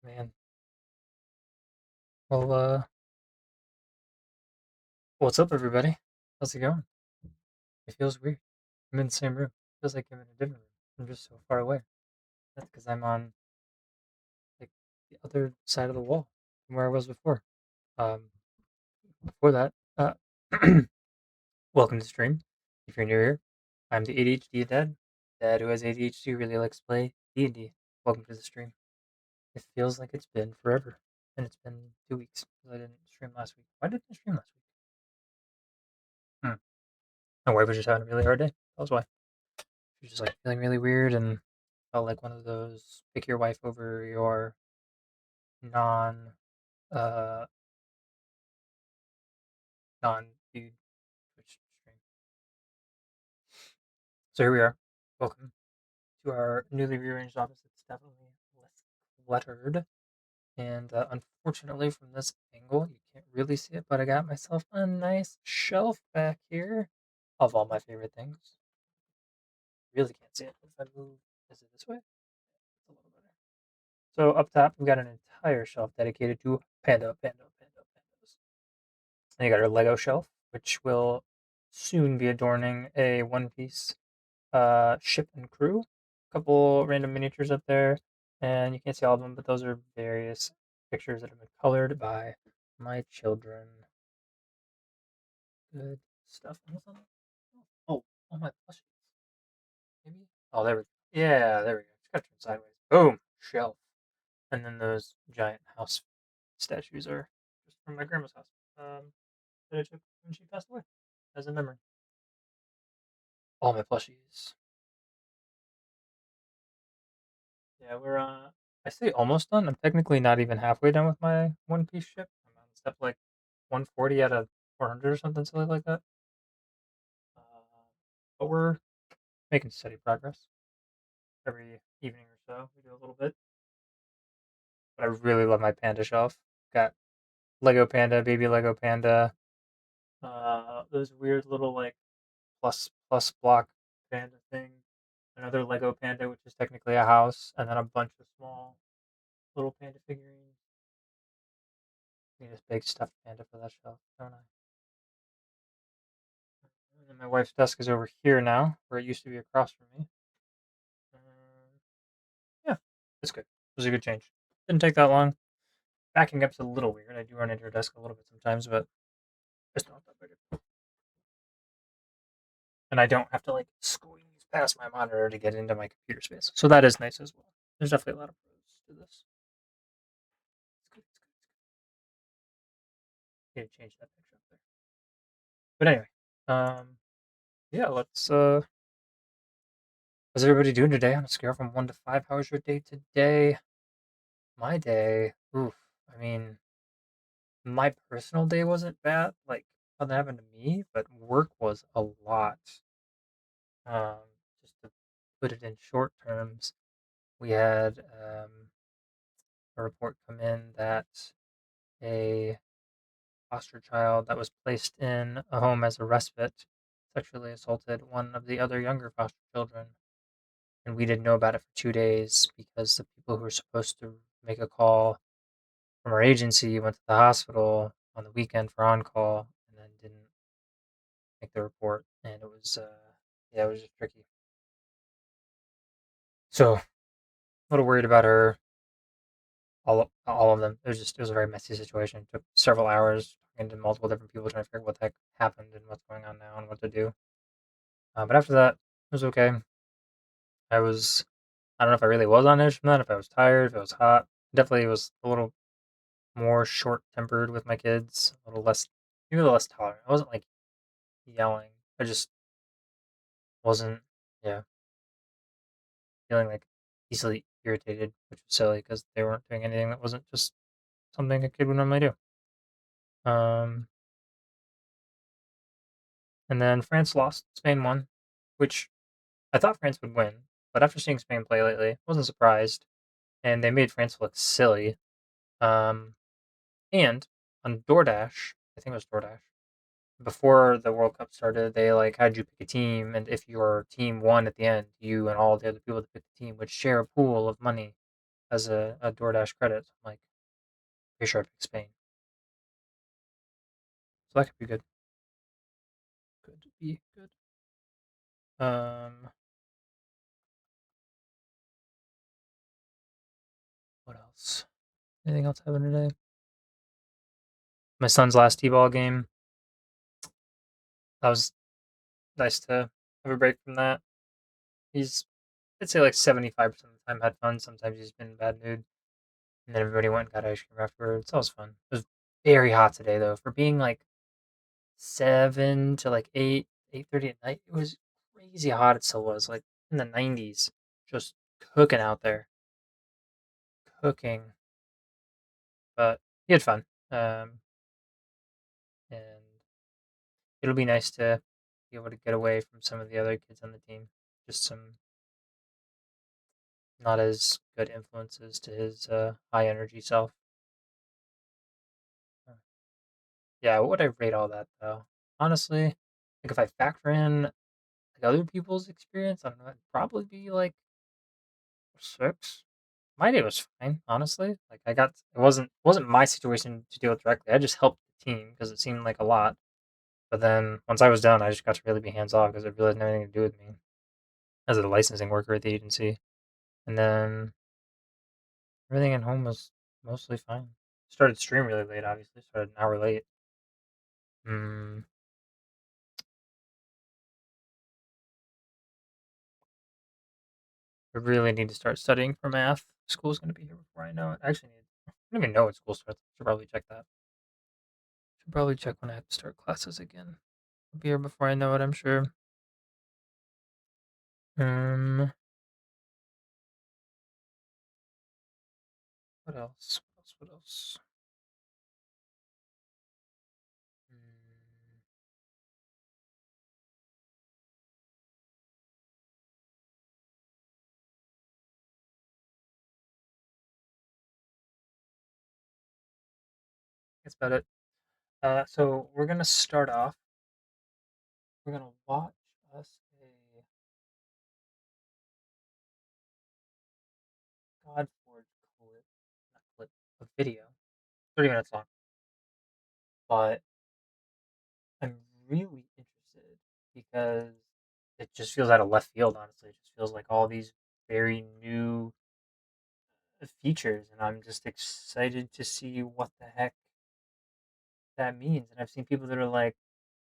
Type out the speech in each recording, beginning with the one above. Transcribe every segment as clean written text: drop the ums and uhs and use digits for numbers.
Man. Well, what's up, everybody? How's it going? It feels weird. I'm in the same room. Feels like I'm in a different room. I'm just so far away. That's because I'm on like the other side of the wall from where I was before. Um, before that, welcome to the stream. If you're new here, I'm the ADHD dad who has ADHD really likes to play D&D. Welcome to the stream. It feels like it's been forever, and it's been 2 weeks because I didn't stream last week. Why didn't I stream last week? My wife was just having a really hard day. That was why. She was just like feeling really weird and felt like one of those pick your wife over your non uh non dude Twitch stream. So here we are. Welcome to our newly rearranged office. It's definitely less cluttered. And unfortunately, from this angle, you can't really see it, but I got myself a nice shelf back here of all my favorite things. Really can't see it if I move. Is it this way? It's a little better. So up top, we got an entire shelf dedicated to pandas. And you got our Lego shelf, which will soon be adorning a One Piece ship and crew. A couple random miniatures up there, and you can't see all of them, but those are various pictures that have been colored by my children. Good stuff. Oh, oh my plushies. Maybe. Oh, there we go. Yeah, there we go. Just gotta turn sideways. Boom, shelf. And then those giant house statues are just from my grandma's house. That I took when she passed away as a memory. All my plushies. Yeah, I say almost done. I'm technically not even halfway done with my One Piece ship. I'm on step like 140 out of 400 or something silly like that. Uh, but we're making steady progress. Every evening or so, we do a little bit. But I really love my panda shelf. Got Lego Panda, baby Lego Panda. Those weird little like plus block panda thing. Another Lego Panda, which is technically a house, and then a bunch of small little panda figurines. Need this big stuffed panda for that shelf, don't I? And then my wife's desk is over here now, where it used to be across from me. Yeah, it's good. It was a good change. Didn't take that long. Backing up's a little weird. I do run into her desk a little bit sometimes, but it's not that big. And I don't have to like squeeze past my monitor to get into my computer space. So that is nice as well. There's definitely a lot of pros to this. It's good. It's good. Need to change that picture up there. But anyway, um, yeah, let's how's everybody doing today on a scale from 1 to 5? How was your day today? My day, oof. I mean, my personal day wasn't bad, like nothing happened to me, but work was a lot. Um, just to put it in short terms, we had a report come in that a foster child that was placed in a home as a respite sexually assaulted one of the other younger foster children. And we didn't know about it for 2 days because the people who were supposed to make a call from our agency went to the hospital on the weekend for on call and then didn't make the report. And it was, yeah, it was just tricky. So a little worried about her. All of them. It was a very messy situation. It took several hours talking to multiple different people trying to figure out what the heck happened and what's going on now and what to do. But after that, it was okay. I was I don't know if I really was on edge from that, if I was tired, if it was hot. Definitely was a little more short tempered with my kids, a little less, maybe a little less tolerant. I wasn't like yelling. I just wasn't, yeah, feeling like easily irritated, which was silly because they weren't doing anything that wasn't just something a kid would normally do. Um, and then France lost, Spain won, which I thought France would win, but after seeing Spain play lately, I wasn't surprised, and they made France look silly. Um, and on DoorDash, I think it was DoorDash, before the World Cup started, they like had you pick a team, and if your team won at the end, you and all the other people that picked the team would share a pool of money. as a DoorDash credit. I'm like, pretty sure I picked Spain, so that could be good. Could be good. Um, what else? Anything else happening today? My son's last t-ball game. That was nice to have a break from that. He's, I'd say, like 75% of the time had fun. Sometimes he's been in a bad mood. And then everybody went and got ice cream afterwards. That was fun. It was very hot today though. For being like 7 to like 8:30 at night, it was crazy hot. It still was like in the 90s, just cooking out there, cooking. But he had fun. And it'll be nice to be able to get away from some of the other kids on the team. Just some not as good influences to his high energy self. Uh, Yeah, what would I rate all that though? Honestly, like if I factor in like other people's experience, I don't know, it'd probably be like 6. My day was fine, honestly. Like it wasn't my situation to deal with directly. I just helped the team because it seemed like a lot. But then once I was done, I just got to really be hands off because it really had nothing to do with me as a licensing worker at the agency. And then everything at home was mostly fine. Started stream really late, obviously. Started an hour late. Mm, I really need to start studying for math. School's gonna be here before I know it. Actually, I don't even know what school starts. Should probably check that. Should probably check when I have to start classes again. It'll be here before I know it, I'm sure. Um, what else? What else? What else? Mm, that's about it. So we're gonna start off. We're gonna watch us a Godforge clip, not clip, a video, 30 minutes long. But I'm really interested because it just feels out of left field. Honestly, it just feels like all these very new features, and I'm just excited to see what the heck that means. And I've seen people that are like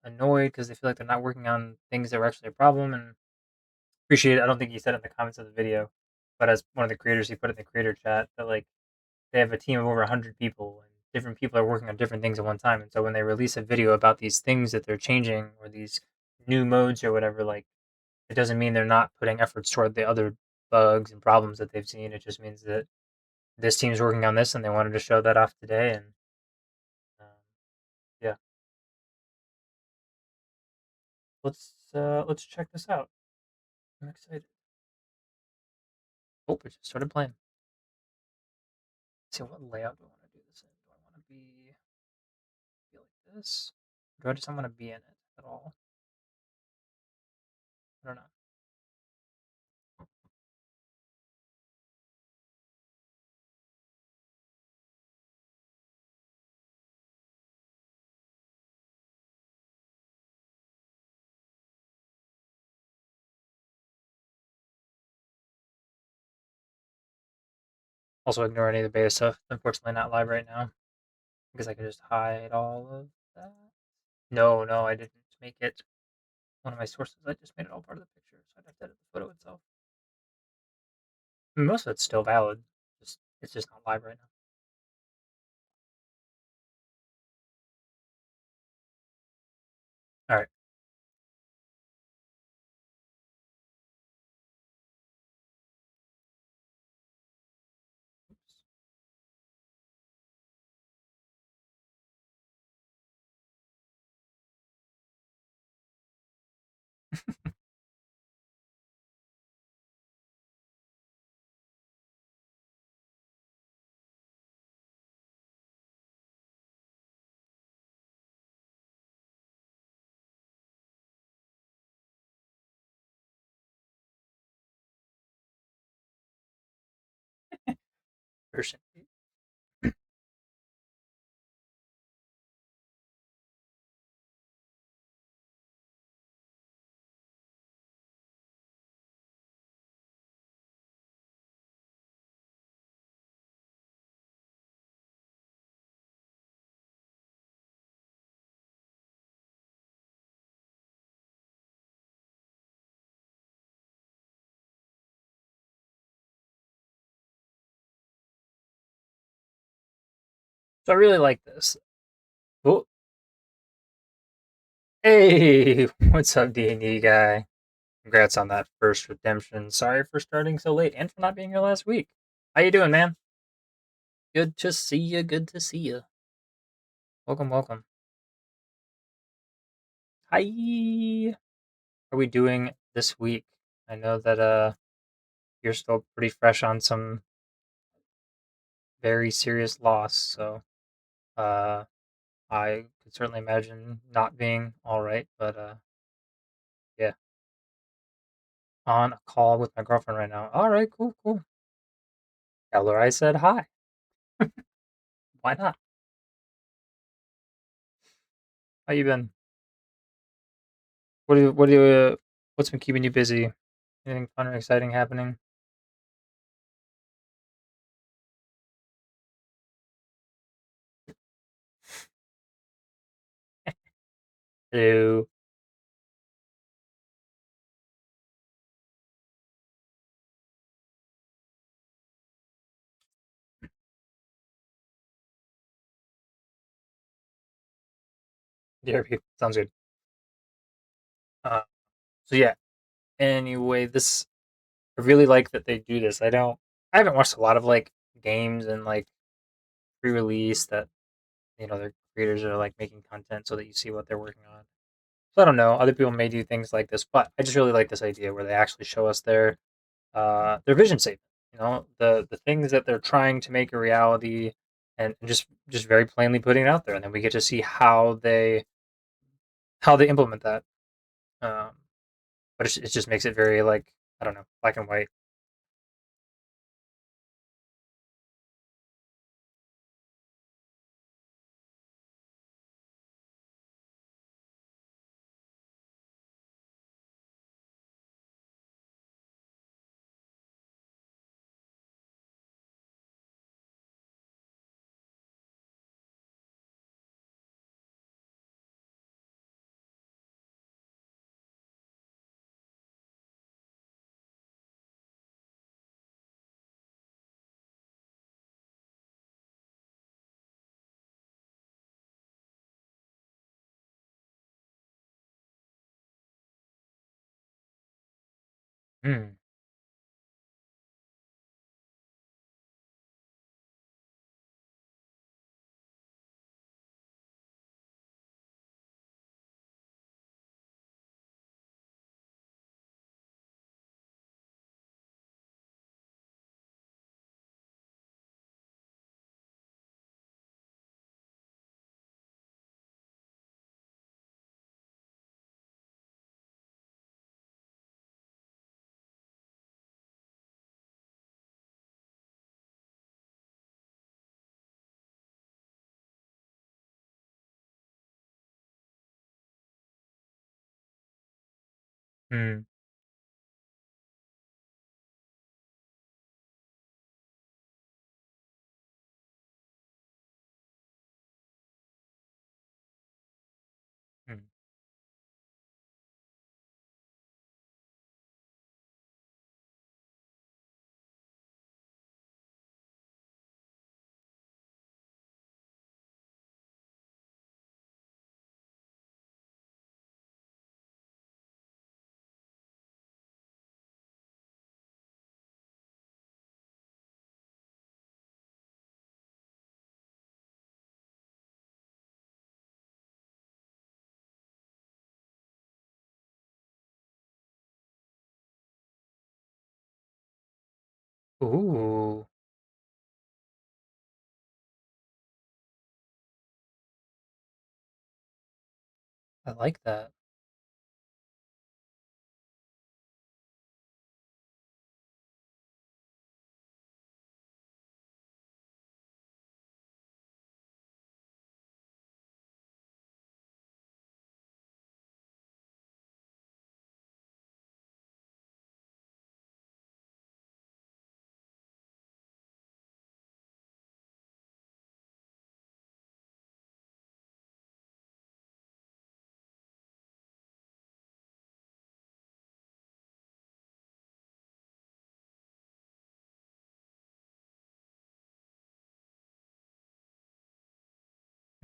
annoyed because they feel like they're not working on things that were actually a problem. And appreciate it. I don't think he said it in the comments of the video, but as one of the creators, he put it in the creator chat that like they have a team of over 100 people and different people are working on different things at one time. And so when they release a video about these things that they're changing or these new modes or whatever, like it doesn't mean they're not putting efforts toward the other bugs and problems that they've seen. It just means that this team's working on this and they wanted to show that off today. And um, yeah, let's check this out. I'm excited. Oh, it just started playing. Let's see, what layout do I want to do this in? Do I want to be like this? Or do I just not want to be in it at all? I don't know. Also, ignore any of the beta stuff. Unfortunately, not live right now because I can just hide all of that. No, no, I didn't make it one of my sources. I just made it all part of the picture, so I'd have to edit the photo itself. I mean, most of it's still valid. Just it's just not live right now. All right. Expiration. So I really like this. Oh, hey, what's up, D&D guy? Congrats on that first redemption. Sorry for starting so late and for not being here last week. How you doing, man? Good to see you. Good to see you. Welcome, welcome. Hi. How are we doing this week? I know that you're still pretty fresh on some very serious loss, so uh I could certainly imagine not being all right, but yeah, on a call with my girlfriend right now. All right, cool, cool. Tell her I said hi. Why not? How you been? What's been keeping you busy? Anything fun or exciting happening? Hello. DRP. Sounds good. Uh, so yeah. Anyway, this I really like that they do this. I haven't watched a lot of like games and like pre-release that their creators are like making content so that you see what they're working on. So I don't know. Other people may do things like this, but I just really like this idea where they actually show us their vision statement. The things that they're trying to make a reality, and just very plainly putting it out there, and then we get to see how they implement that. Um, but it just makes it very like I don't know, black and white. Hmm. Hmm. Hmm. Ooh, I like that.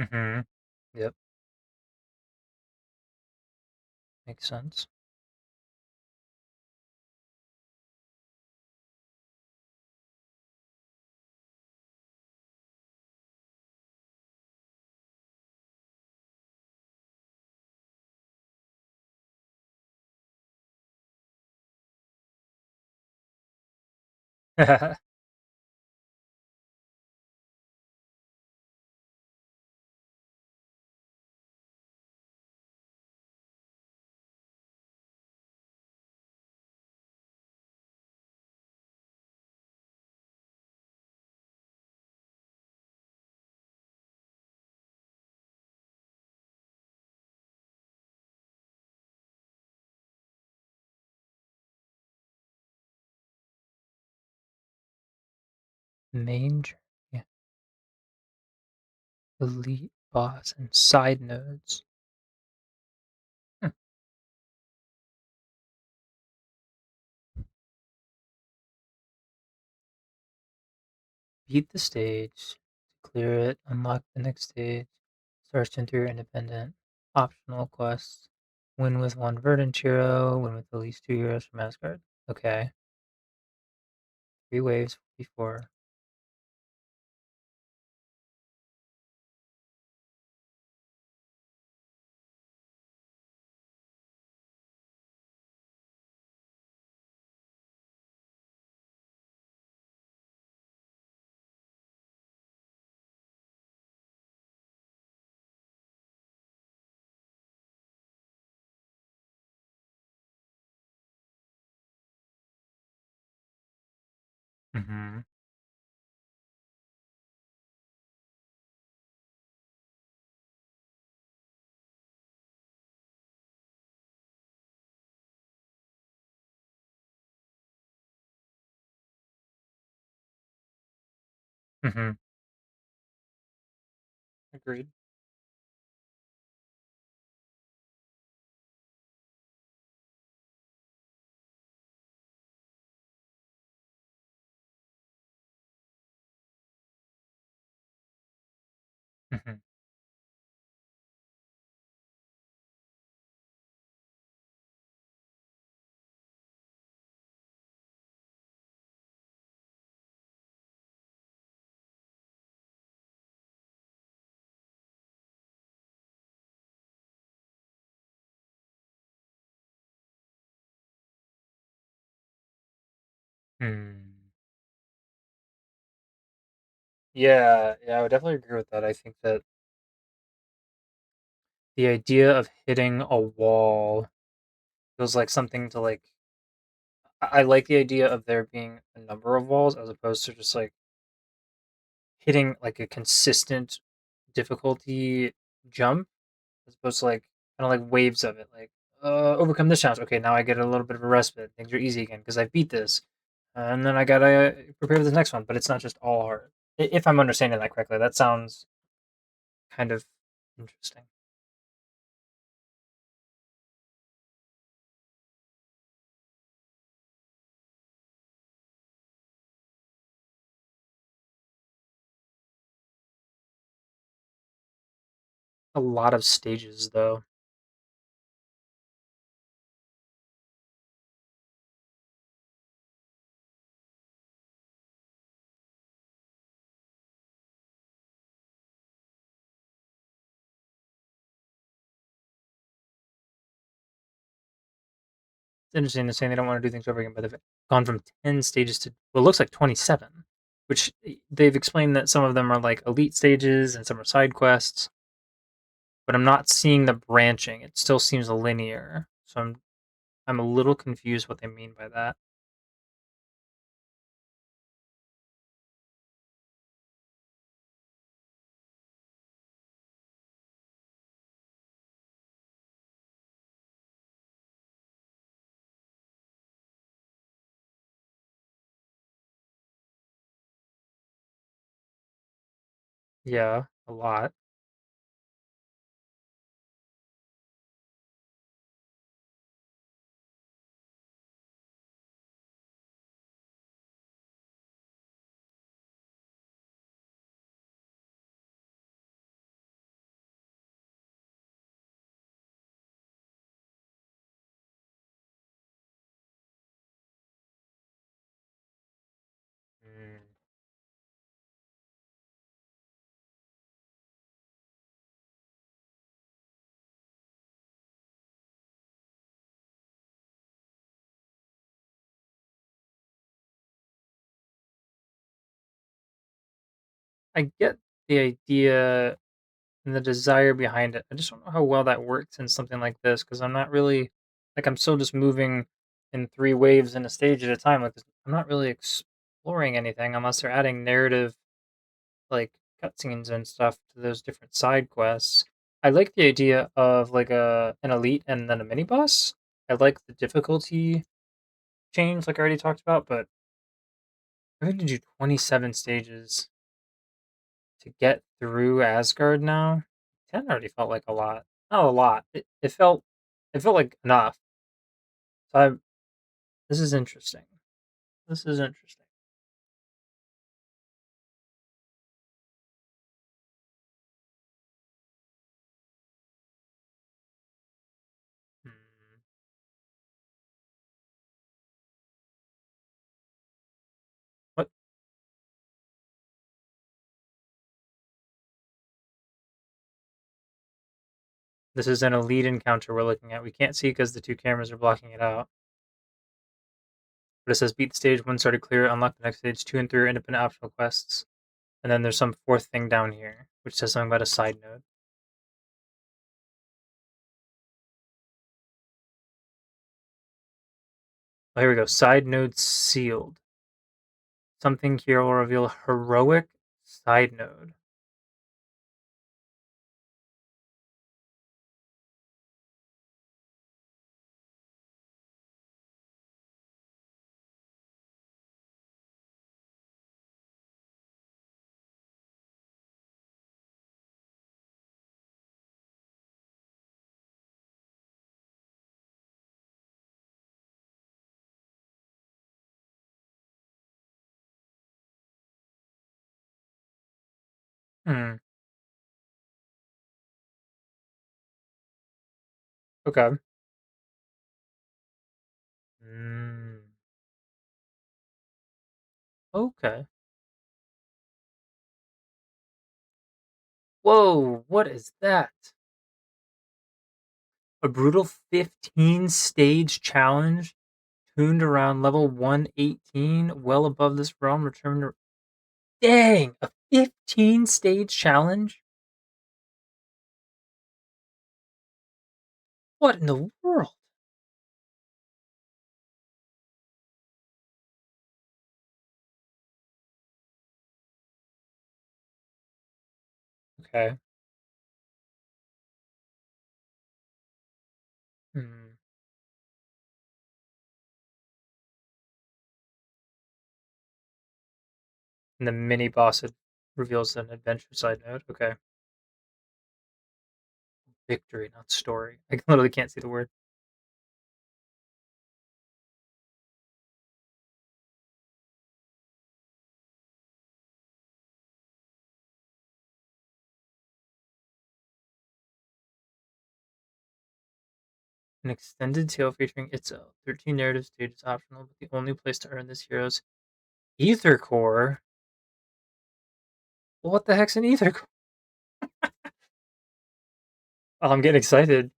Mhm. Yep. Makes sense. Main journey, elite boss, and side nodes. Hmm. Beat the stage, clear it, unlock the next stage, search into your independent, optional quests, win with one verdant hero, win with at least 2 heroes from Asgard. Okay, 3 waves before. Mhm. Mhm. Agreed. Mhm. Hmm. Yeah, yeah, I would definitely agree with that. I think that the idea of hitting a wall feels like something to like. I like the idea of there being a number of walls as opposed to just like hitting like a consistent difficulty jump as opposed to like kind of like waves of it. Like, overcome this challenge. Okay, now I get a little bit of a respite. Things are easy again because I beat this, and then I gotta prepare for the next one. But it's not just all hard. If I'm understanding that correctly, that sounds kind of interesting. A lot of stages though. It's interesting to say they don't want to do things over again, but they've gone from 10 stages to what looks like 27, which they've explained that some of them are like elite stages and some are side quests, but I'm not seeing the branching. It still seems linear. So I'm a little confused what they mean by that. Yeah, a lot. I get the idea and the desire behind it. I just don't know how well that works in something like this because I'm not really like I'm still just moving in three waves in a stage at a time. Like I'm not really exploring anything unless they're adding narrative like cutscenes and stuff to those different side quests. I like the idea of like an elite and then a mini boss. I like the difficulty change, like I already talked about, but I think to do 27 stages to get through Asgard now. 10 already felt like a lot. Not a lot. It felt like enough. So this is interesting. This is interesting. Hmm. What? This is an elite encounter we're looking at. We can't see because the two cameras are blocking it out. But it says beat the stage one started clear, unlock the next stage. 2 and 3 are independent optional quests. And then there's some fourth thing down here, which says something about a side node. Oh, here we go. Side node sealed. Something here will reveal heroic side node. Hmm. Okay. Mm. Okay. Whoa, what is that? A brutal 15 stage challenge tuned around level 118, well above this realm. Return to. Dang! A 15 stage challenge? What in the world? Okay. Hmm. And the mini boss reveals an adventure side node. Okay. Victory, not story. I literally can't see the word. An extended tale featuring Itzo. 13 narrative stages optional, but the only place to earn this hero's Ether Core. Well, what the heck's an Ether Core? Oh, I'm getting excited.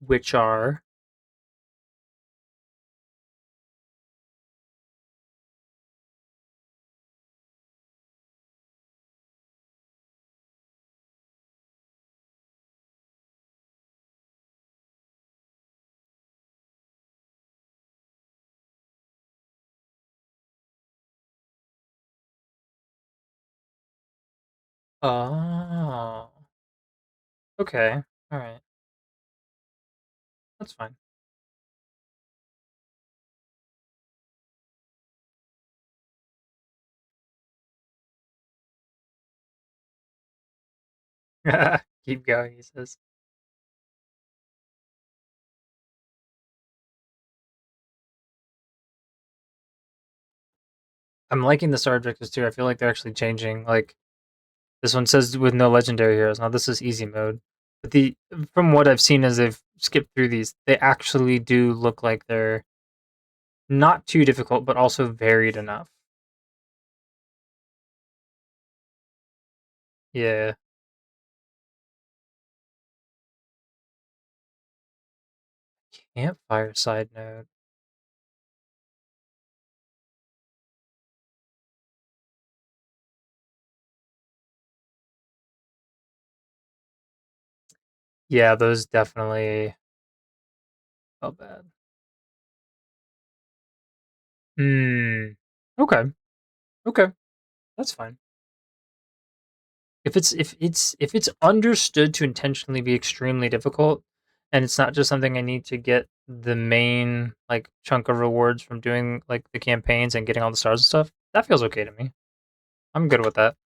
Which are. Oh. Okay. Alright. That's fine. Keep going, he says. I'm liking the star objectives too. I feel like they're actually changing. Like this one says with no legendary heroes. Now this is easy mode. But the from what I've seen as they've skipped through these, they actually do look like they're not too difficult, but also varied enough. Yeah. Campfire side note. Yeah, those definitely felt bad. Hmm. Okay. Okay. That's fine. If it's understood to intentionally be extremely difficult, and it's not just something I need to get the main like chunk of rewards from doing like the campaigns and getting all the stars and stuff, that feels okay to me. I'm good with that.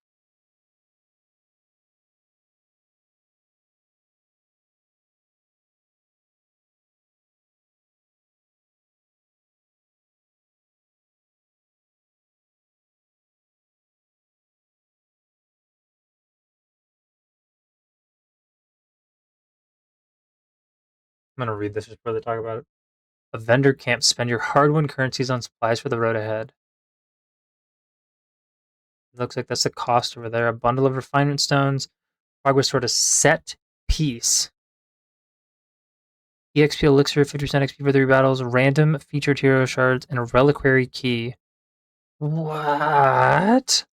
I'm gonna read this just before they talk about it. A vendor can't spend your hard-won currencies on supplies for the road ahead. Looks like that's the cost over there. A bundle of refinement stones, progress toward a set piece. EXP elixir, 50% XP for 3 battles, random featured hero shards, and a reliquary key. What?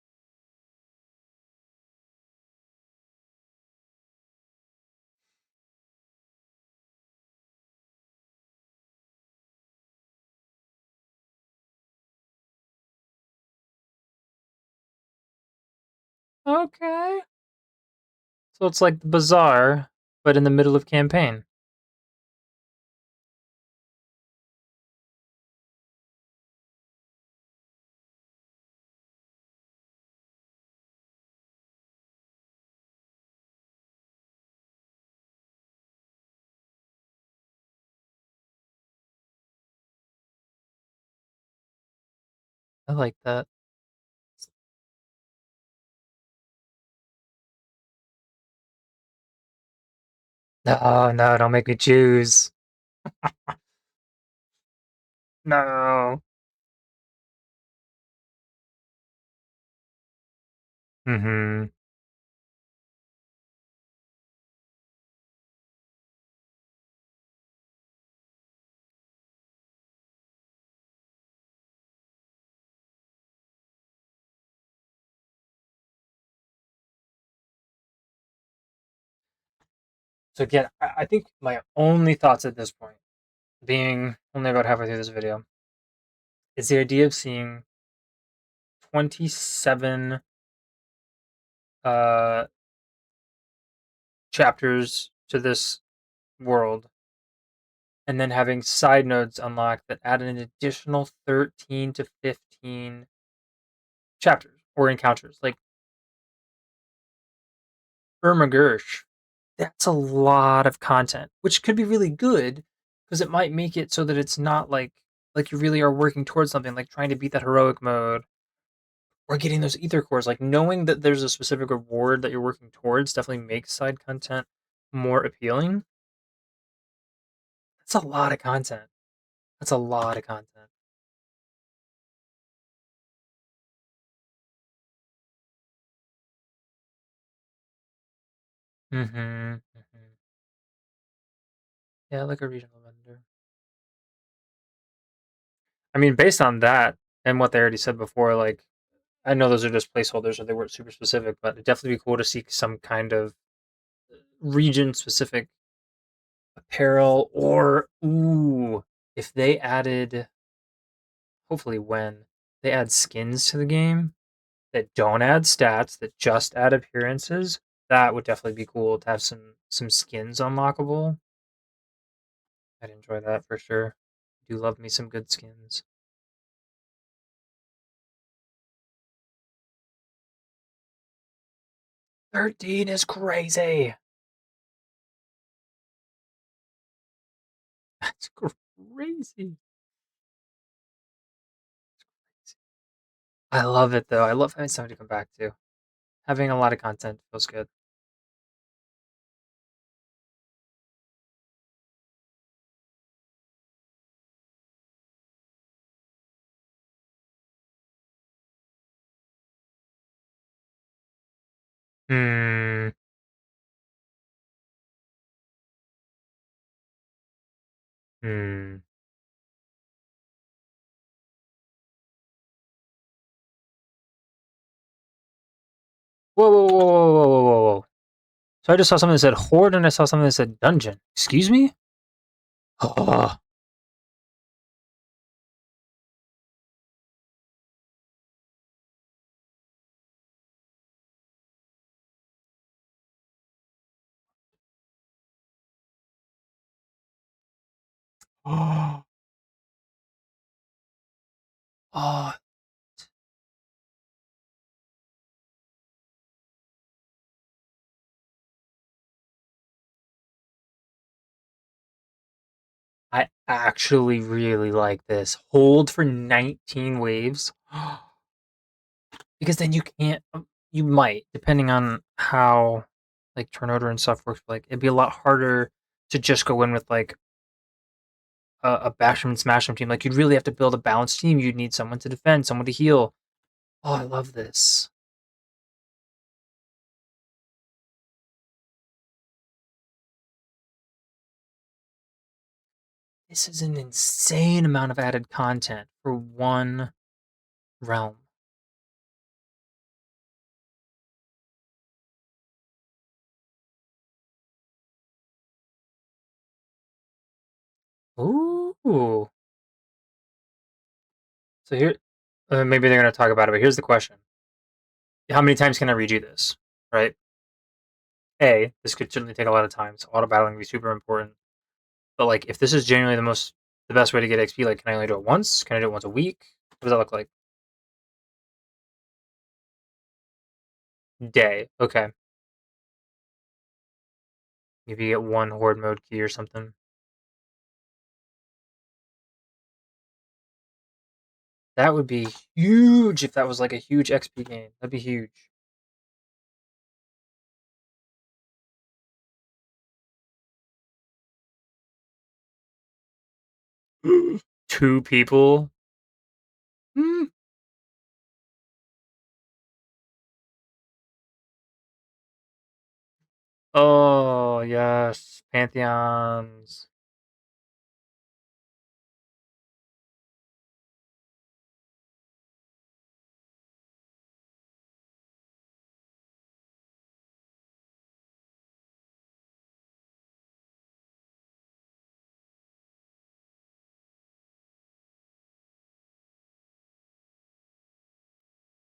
Okay. So it's like the bazaar, but in the middle of campaign. I like that. No, no, don't make me choose. No. Mm-hmm. So again, I think my only thoughts at this point, being only about halfway through this video, is the idea of seeing 27 uh chapters to this world, and then having side nodes unlocked that add an additional 13 to 15 chapters or encounters. Like Irma Gersh, that's a lot of content, which could be really good because it might make it so that it's not like you really are working towards something, like trying to beat that heroic mode or getting those ether cores. Like knowing that there's a specific reward that you're working towards definitely makes side content more appealing. That's a lot of content. That's a lot of content. Mm-hmm. Mm-hmm. Yeah, like a regional vendor. I mean, based on that and what they already said before, like I know those are just placeholders or they weren't super specific, but it'd definitely be cool to see some kind of region specific apparel or ooh, if they added hopefully when they add skins to the game that don't add stats, that just add appearances, that would definitely be cool to have some skins unlockable. I'd enjoy that for sure. Do love me some good skins. 13 is crazy. That's crazy. I love it though. I love having something to come back to. Having a lot of content feels good. Hmm. Hmm. Whoa, whoa, whoa, whoa, whoa, whoa, whoa, whoa. So I just saw something that said horde and I saw something that said dungeon. Excuse me? Oh, oh, oh. I actually really like this. Hold for 19 waves. Because then you can't, you might, depending on how like turn order and stuff works, like it'd be a lot harder to just go in with like a bash 'em and smash 'em team. Like you'd really have to build a balanced team. You'd need someone to defend, someone to heal. Oh, I love this. This is an insane amount of added content for one realm. Ooh. So here, maybe they're going to talk about it, but here's the question: how many times can I redo this? Right? A, this could certainly take a lot of time, so auto battling would be super important. But like, if this is genuinely the best way to get XP, like, can I only do it once? Can I do it once a week? What does that look like? Day. Okay. Maybe you get one horde mode key or something. That would be huge if that was like a huge XP gain. That'd be huge. Two people. Hmm. Oh yes, pantheons.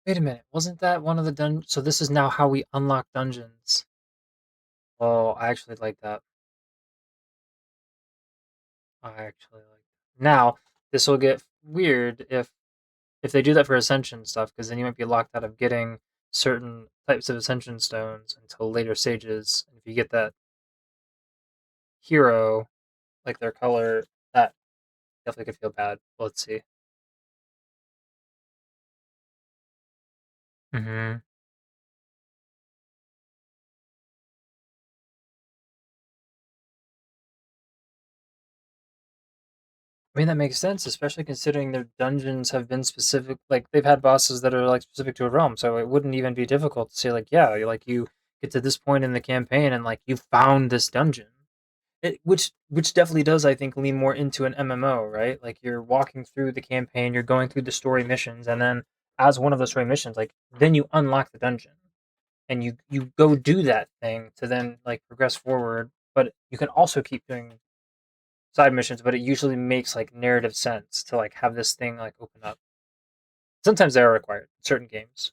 Wait a minute, wasn't that one of the dungeons? So this is now how we unlock dungeons. Oh, I actually like that. I actually like that. Now this will get weird if they do that for ascension stuff, because then you might be locked out of getting certain types of ascension stones until later stages. And if you get that hero, like their color, that definitely could feel bad. Let's see. Hmm. I mean, that makes sense, especially considering their dungeons have been specific. Like they've had bosses that are like specific to a realm, so it wouldn't even be difficult to say like, yeah, like you get to this point in the campaign and like you found this dungeon. Which definitely does, I think, lean more into an MMO, right? Like you're walking through the campaign, you're going through the story missions, and then as one of the story missions, like then you unlock the dungeon and you go do that thing to then like progress forward. But you can also keep doing side missions, but it usually makes like narrative sense to like have this thing like open up. Sometimes they are required in certain games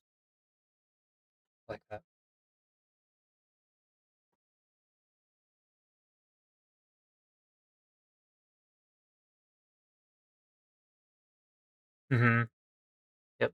like that. Mm-hmm. Yep.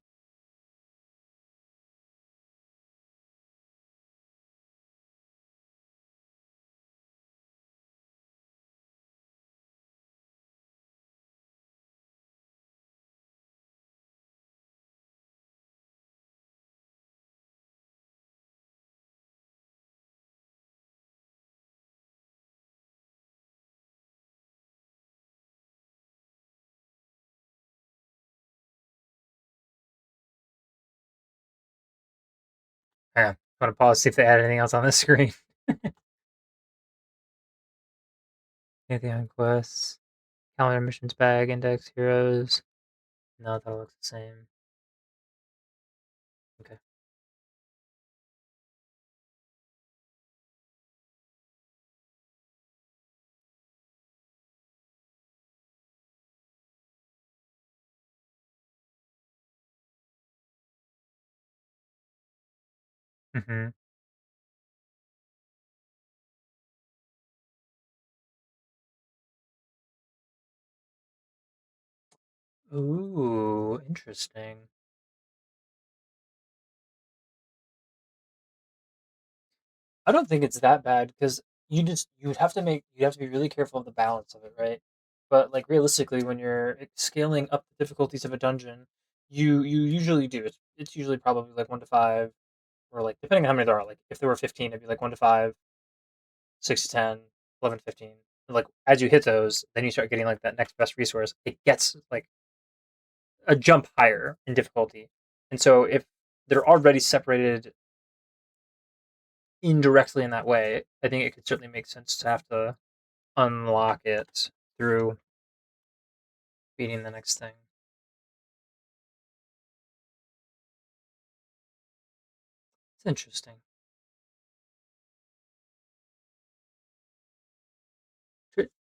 Yeah. I'm gonna pause see if they add anything else on the screen. Pantheon quests. Calendar missions bag, index, heroes. No, that looks the same. Okay. Mm-hmm. Ooh, interesting. I don't think it's that bad because you'd have to be really careful of the balance of it, right? But like realistically, when you're scaling up the difficulties of a dungeon, you usually do. It's usually probably like 1 to 5, or like depending on how many there are. Like if there were 15, it'd be like 1 to 5, 6 to 10, 11 to 15. And like as you hit those, then you start getting like that next best resource. It gets like a jump higher in difficulty, and so if they're already separated indirectly in that way, I think it could certainly make sense to have to unlock it through beating the next thing. It's interesting.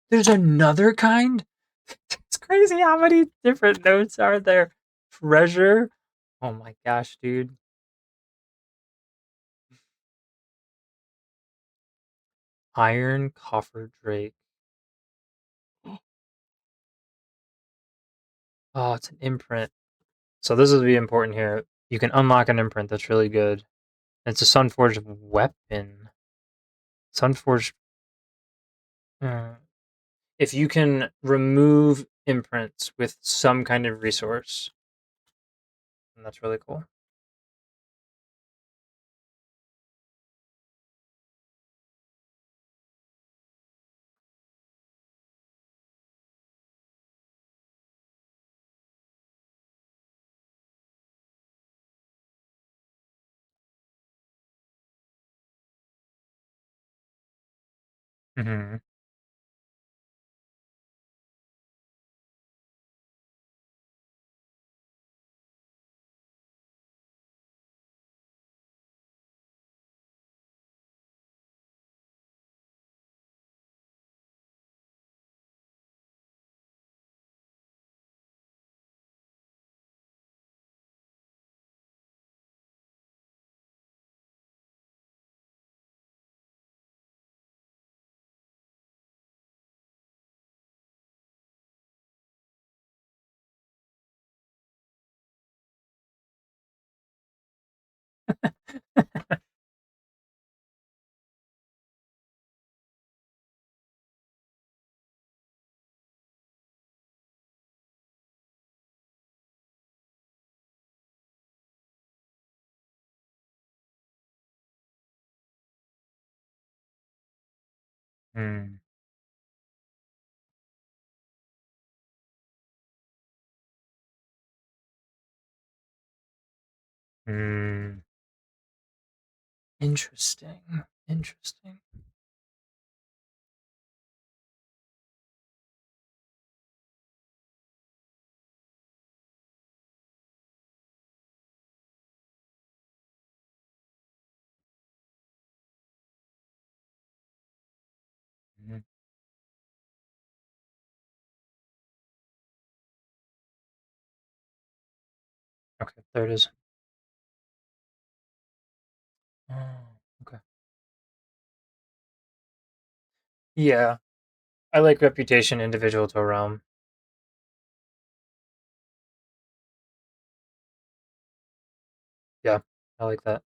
There's another kind? It's crazy how many different notes are there. Treasure? Oh my gosh, dude. Iron Coffer Drake. Oh, it's an imprint. So this will be important here. You can unlock an imprint that's really good. It's a Sunforged weapon. Sunforged. Uh, if you can remove imprints with some kind of resource, and that's really cool. Hmm. Mm. Mm. Interesting. Interesting. Mhm. Okay, there it is. Oh, okay. Yeah, I like reputation individual to a realm. Yeah, I like that.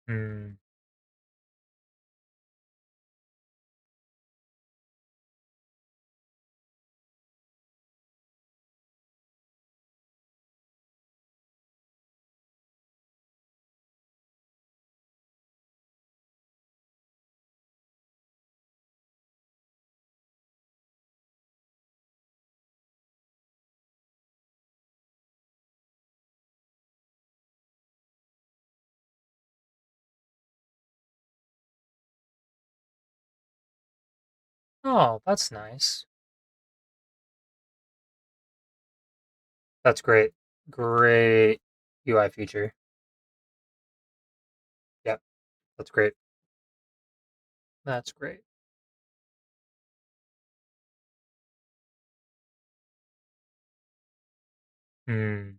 Mm. Oh, that's nice. That's great. Great UI feature. Yep, that's great. That's great. Hmm.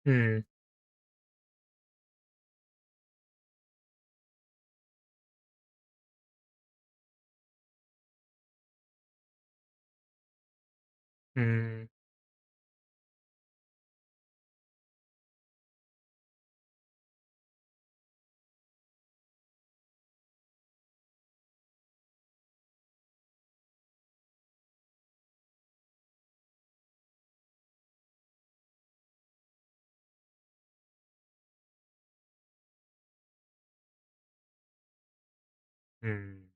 Hmm. Hmm. Hmm.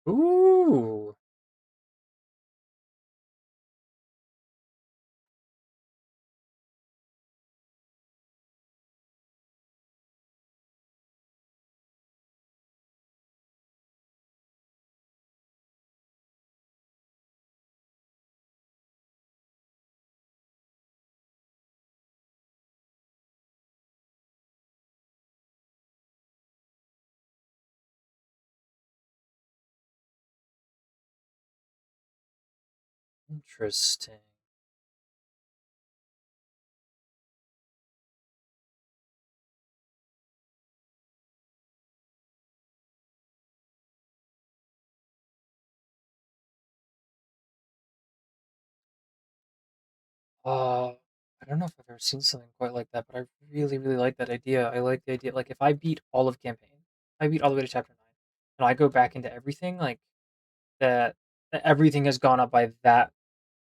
Ooh. Interesting. Uh, I don't know if I've ever seen something quite like that, but I really, really like that idea. I like the idea. Like, if I beat all of campaign, I beat all the way to chapter 9, and I go back into everything, like that everything has gone up by that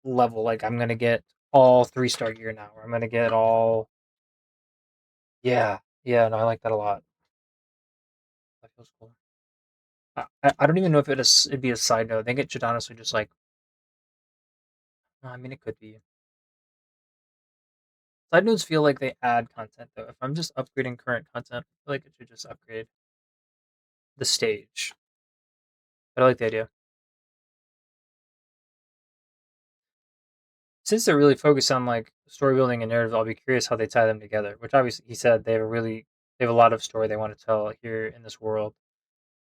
level. Like, I'm gonna get all 3-star gear now, or I'm gonna get all. Yeah, yeah. No, I like that a lot. That feels cool. I don't even know if it'd be a side note. I think it should honestly just like. I mean, it could be. Side notes feel like they add content though. If I'm just upgrading current content, I feel like it should just upgrade the stage. But I like the idea. Since they're really focused on like story building and narrative, I'll be curious how they tie them together. Which obviously he said they have a lot of story they want to tell here in this world.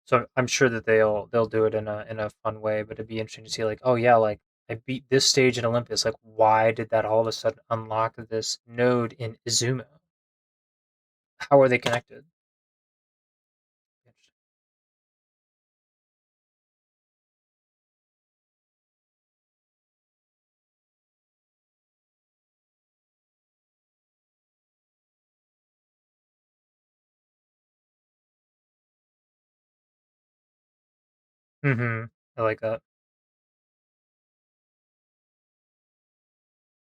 So I'm sure that they'll do it in a fun way, but it'd be interesting to see like, oh yeah, like I beat this stage in Olympus. Like, why did that all of a sudden unlock this node in Izumo? How are they connected? Mm-hmm. I like that.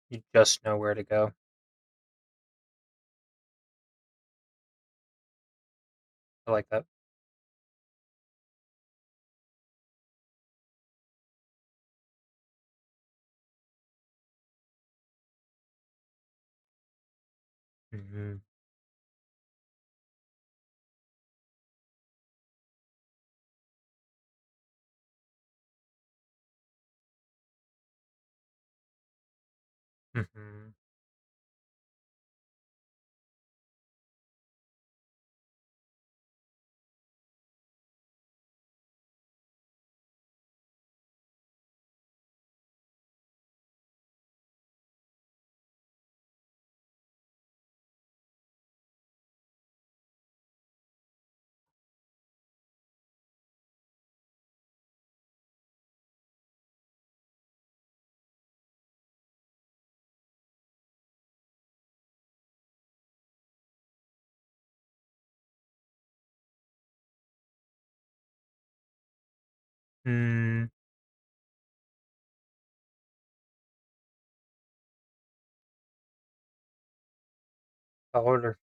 You just know where to go. I like that. Mm-hmm. Mm-hmm. Mm, tall order.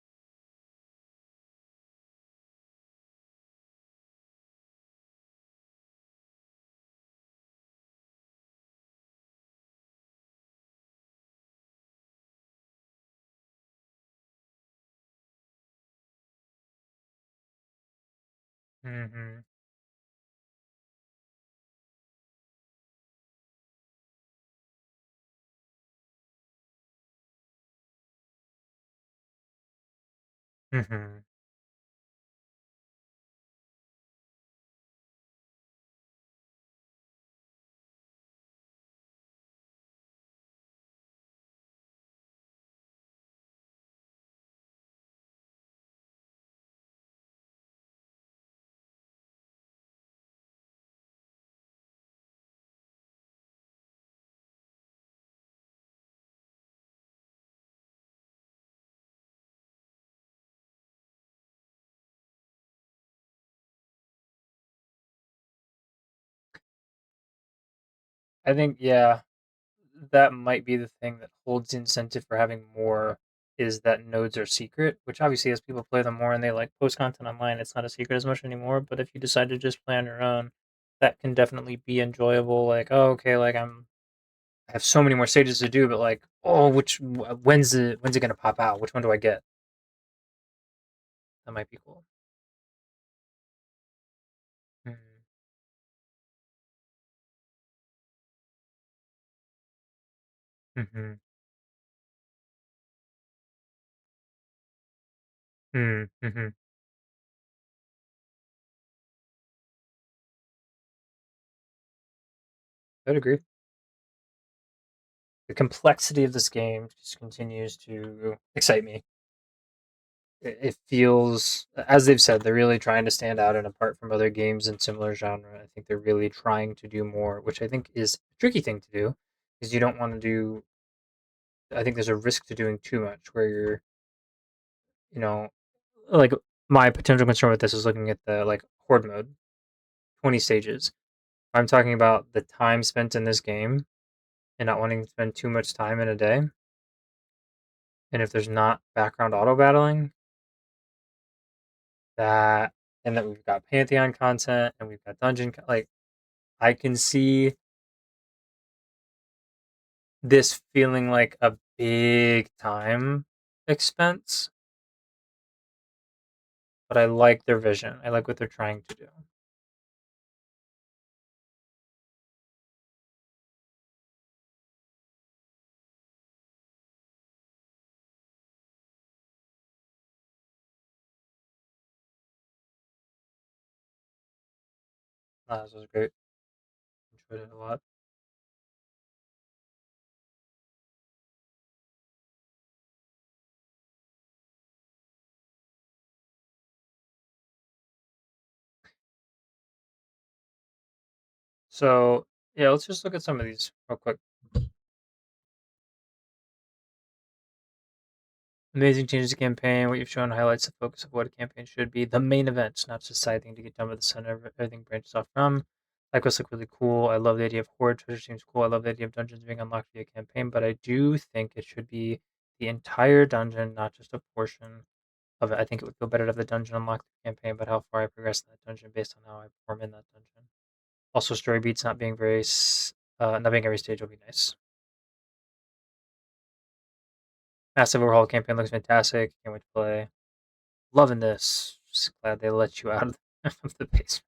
Mm-hmm. Mm-hmm. I think yeah, that might be the thing that holds the incentive for having more is that nodes are secret, which obviously as people play them more and they like post content online, it's not a secret as much anymore. But if you decide to just play on your own, that can definitely be enjoyable. Like, oh, okay, like I have so many more stages to do, but like, oh, when's it gonna pop out? Which one do I get? That might be cool. Mm, mm-hmm. Mm, mm-hmm. I'd agree. The complexity of this game just continues to excite me. It feels, as they've said, they're really trying to stand out and apart from other games in similar genre. I think they're really trying to do more, which I think is a tricky thing to do, because you don't want to do. I think there's a risk to doing too much, where you're, you know, like my potential concern with this is looking at the like horde mode, 20 stages. I'm talking about the time spent in this game and not wanting to spend too much time in a day. And if there's not background auto battling, that and that we've got Pantheon content and we've got like I can see this feeling like a big time expense, but I like their vision. I like what they're trying to do. This was great. Enjoyed it a lot. So yeah, let's just look at some of these real quick. Amazing changes to campaign. What you've shown highlights the focus of what a campaign should be. The main events, not just a side thing to get done with the center. Everything branches off from. That quest look really cool. I love the idea of horde treasure. Seems cool. I love the idea of dungeons being unlocked via campaign, but I do think it should be the entire dungeon, not just a portion of it. I think it would feel better to have the dungeon unlocked the campaign, but how far I progress in that dungeon based on how I perform in that dungeon. Also, story beats not being every stage will be nice. Massive overhaul campaign looks fantastic. Can't wait to play. Loving this. Just glad they let you out of of the basement.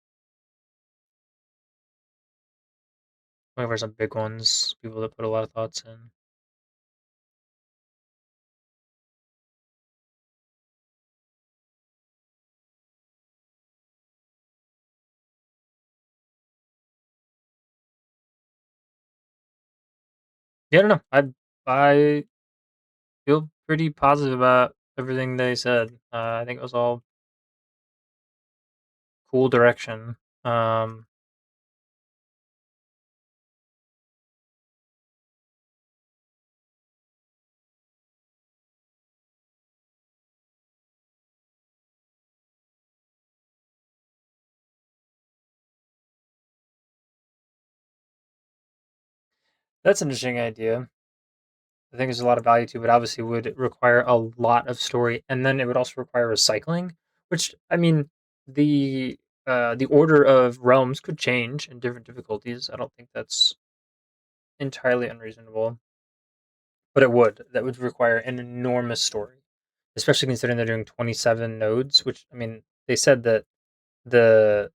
Looking for some big ones. People that put a lot of thoughts in. Yeah, I don't know. I feel pretty positive about everything they said. I think it was all cool direction. Um, that's an interesting idea. I think there's a lot of value to, but obviously would require a lot of story, and then it would also require recycling. Which I mean, the order of realms could change in different difficulties. I don't think that's entirely unreasonable, but it would. That would require an enormous story, especially considering they're doing 27 nodes. Which I mean, they said that the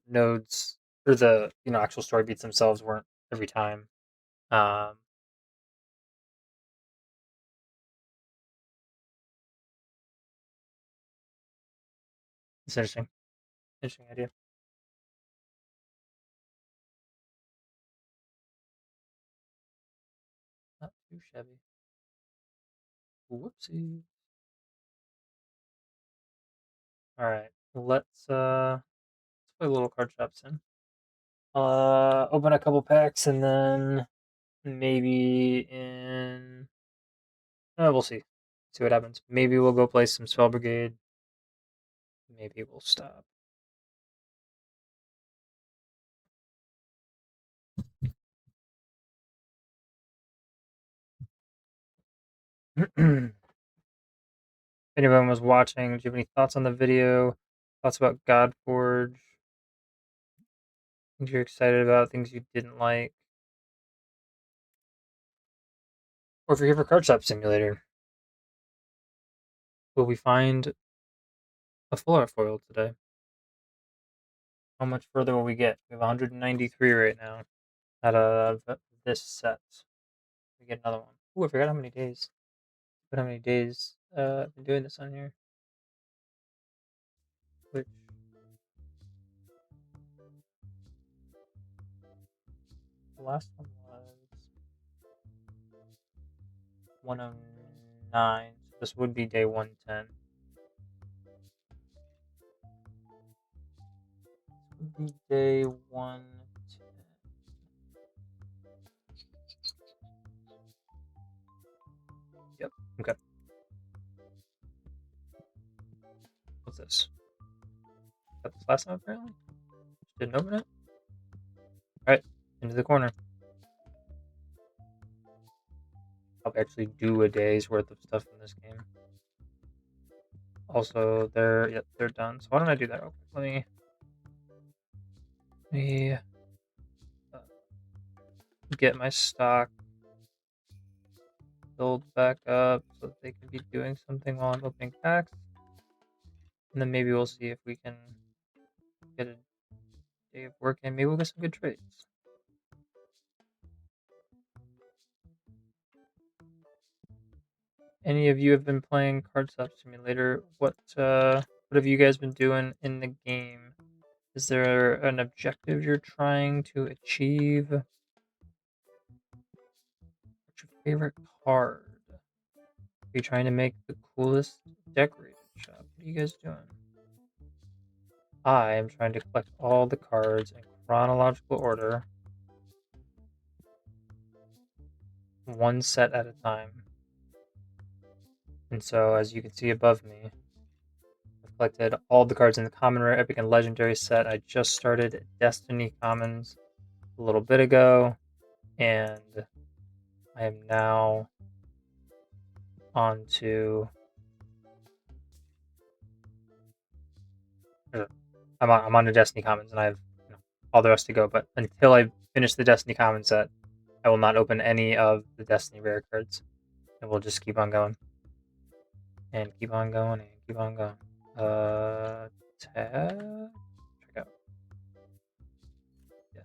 nodes or the actual story beats themselves weren't every time. Um, it's interesting idea. Not too shabby. Whoopsie. All right, let's play a little card shops in. Open a couple packs and then maybe in. We'll see. See what happens. Maybe we'll go play some Spell Brigade. Maybe we'll stop. If anyone was watching, do you have any thoughts on the video? Thoughts about Godforge? Things you're excited about? Things you didn't like? Or if you're here for Card Shop Simulator, will we find a full art foil today? How much further will we get? We have 193 right now out of this set. We get another one. Ooh, I forgot how many days. But how many days I've been doing this on here? Which the last one was 109. So this would be day 110. This would be day 110. Yep. Okay. What's this? Got this last time apparently? Just didn't open it? Alright. Into the corner. I'll actually do a day's worth of stuff in this game. Also, they're done. So why don't I do that real quick? Let me uh, get my stock build back up so that they can be doing something while I'm opening packs. And then maybe we'll see if we can get a day of work in. Maybe we'll get some good trades. Any of you have been playing Card Shop Simulator? What have you guys been doing in the game? Is there an objective you're trying to achieve? What's your favorite card? Are you trying to make the coolest decorated shop? What are you guys doing? I am trying to collect all the cards in chronological order, one set at a time. And so, as you can see above me, I've collected all the cards in the common, rare, epic, and legendary set. I just started Destiny Commons a little bit ago, and I am now on to. I'm on to Destiny Commons, and I have all the rest to go. But until I finish the Destiny Commons set, I will not open any of the Destiny rare cards, and we'll just keep on going, and keep on going, and keep on going. Tab. Check out. Yeah.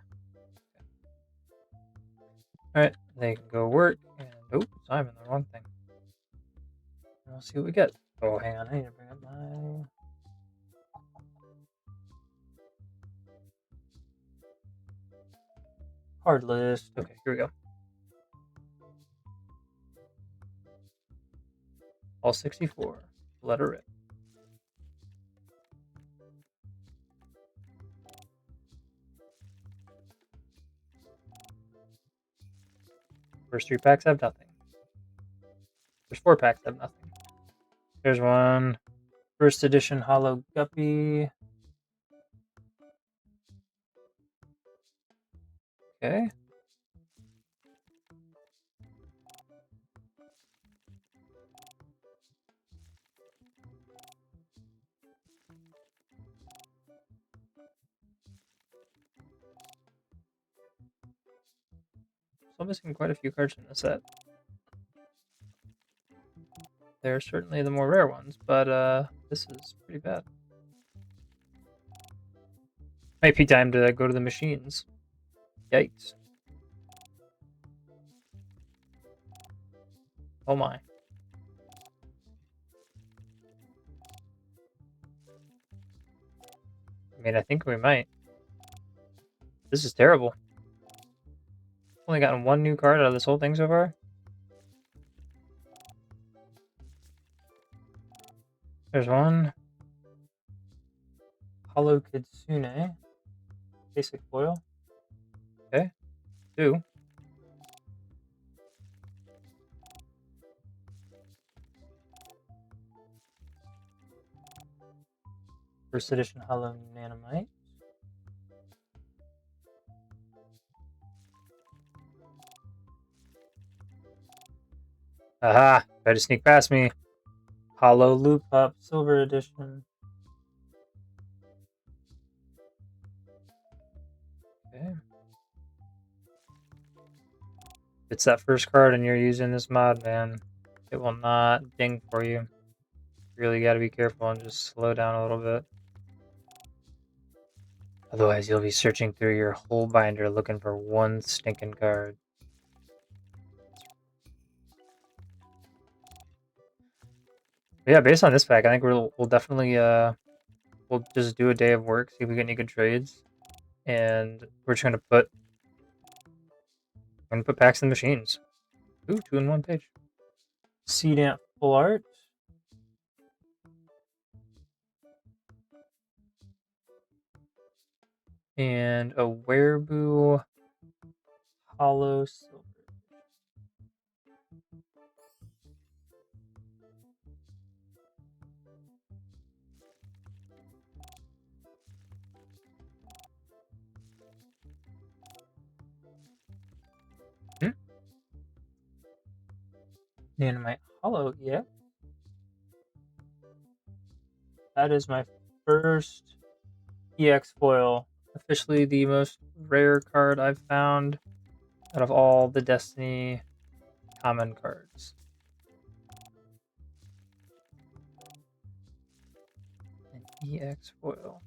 All right, they can go work, and oops, I'm in the wrong thing. And we'll see what we get. Oh, hang on, I need to bring up my card list. Okay, here we go. All 64. Let her rip. First 3 packs have nothing. There's 4 packs that have nothing. There's one. First edition Hollow Guppy. Okay. So I'm missing quite a few cards from the set. They're certainly the more rare ones, but this is pretty bad. Might be time to go to the machines. Yikes. Oh my. I mean, I think we might. This is terrible. Only gotten one new card out of this whole thing so far. There's one. Hollow Kitsune. Basic foil. Okay. 2. First edition Hollow Nanomite. Aha! Try to sneak past me. Hollow Loop Up Silver Edition. Okay. If it's that first card and you're using this mod, man, it will not ding for you. Really gotta be careful and just slow down a little bit. Otherwise, you'll be searching through your whole binder looking for one stinking card. But yeah, based on this pack, I think we'll definitely we'll just do a day of work, see if we get any good trades, and we're just gonna put packs in the machines. Ooh, 2 in 1 page. Seed Ant Full Art. And a Wereboo Hollow Silver. Nanomite Hollow, yeah. That is my first EX foil. Officially the most rare card I've found out of all the Destiny common cards. An EX foil.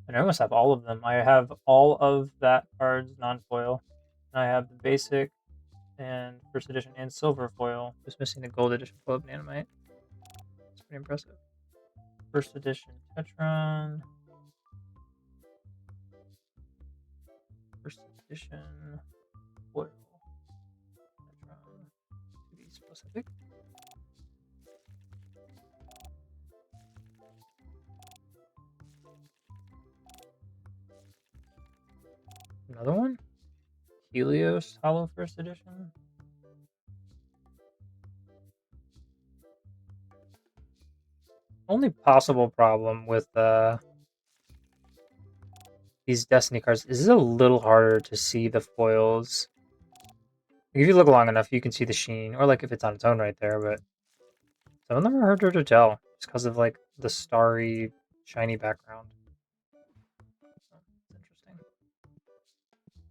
And I almost have all of them. I have all of that card's non-foil. And I have the basic and first edition and silver foil. Just missing the gold edition foil of Nanomite. It's pretty impressive. First edition Tetron. First edition foil Tetron. To be specific. Another one? Helios Hollow First Edition. Only possible problem with these Destiny cards is it a little harder to see the foils. If you look long enough, you can see the sheen, or like if it's on its own right there, but some of them are harder to tell just because of like the starry, shiny background. So, it's interesting.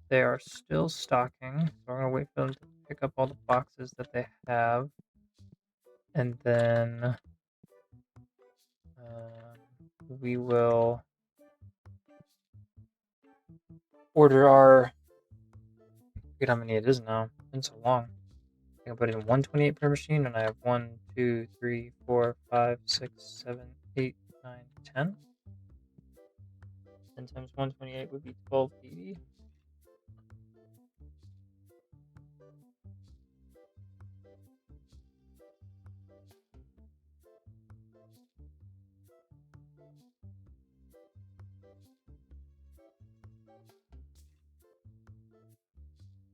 They are still stocking, so we're gonna wait for them to pick up all the boxes that they have, and then we will order our. I forget how many it is now. It's been so long. I can put in 128 per machine, and I have 1, 2, 3, 4, 5, 6, 7, 8, 9, 10. 10 times 128 would be 1280.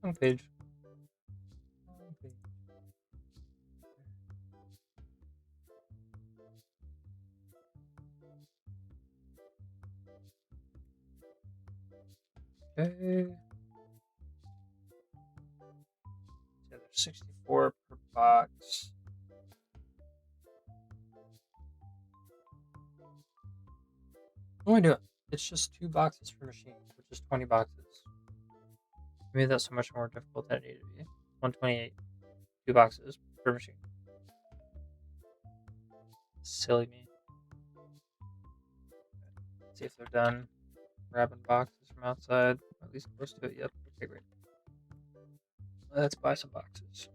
Home page. Home page. Okay. So there's 64 per box. What am I doing? It's just 2 boxes per machine, which is 20 boxes. Maybe that's so much more difficult than it needed to be. 128, 2 boxes per machine. Silly me. Let's see if they're done grabbing boxes from outside. At least close to it. Yep. Okay, great. Let's buy some boxes.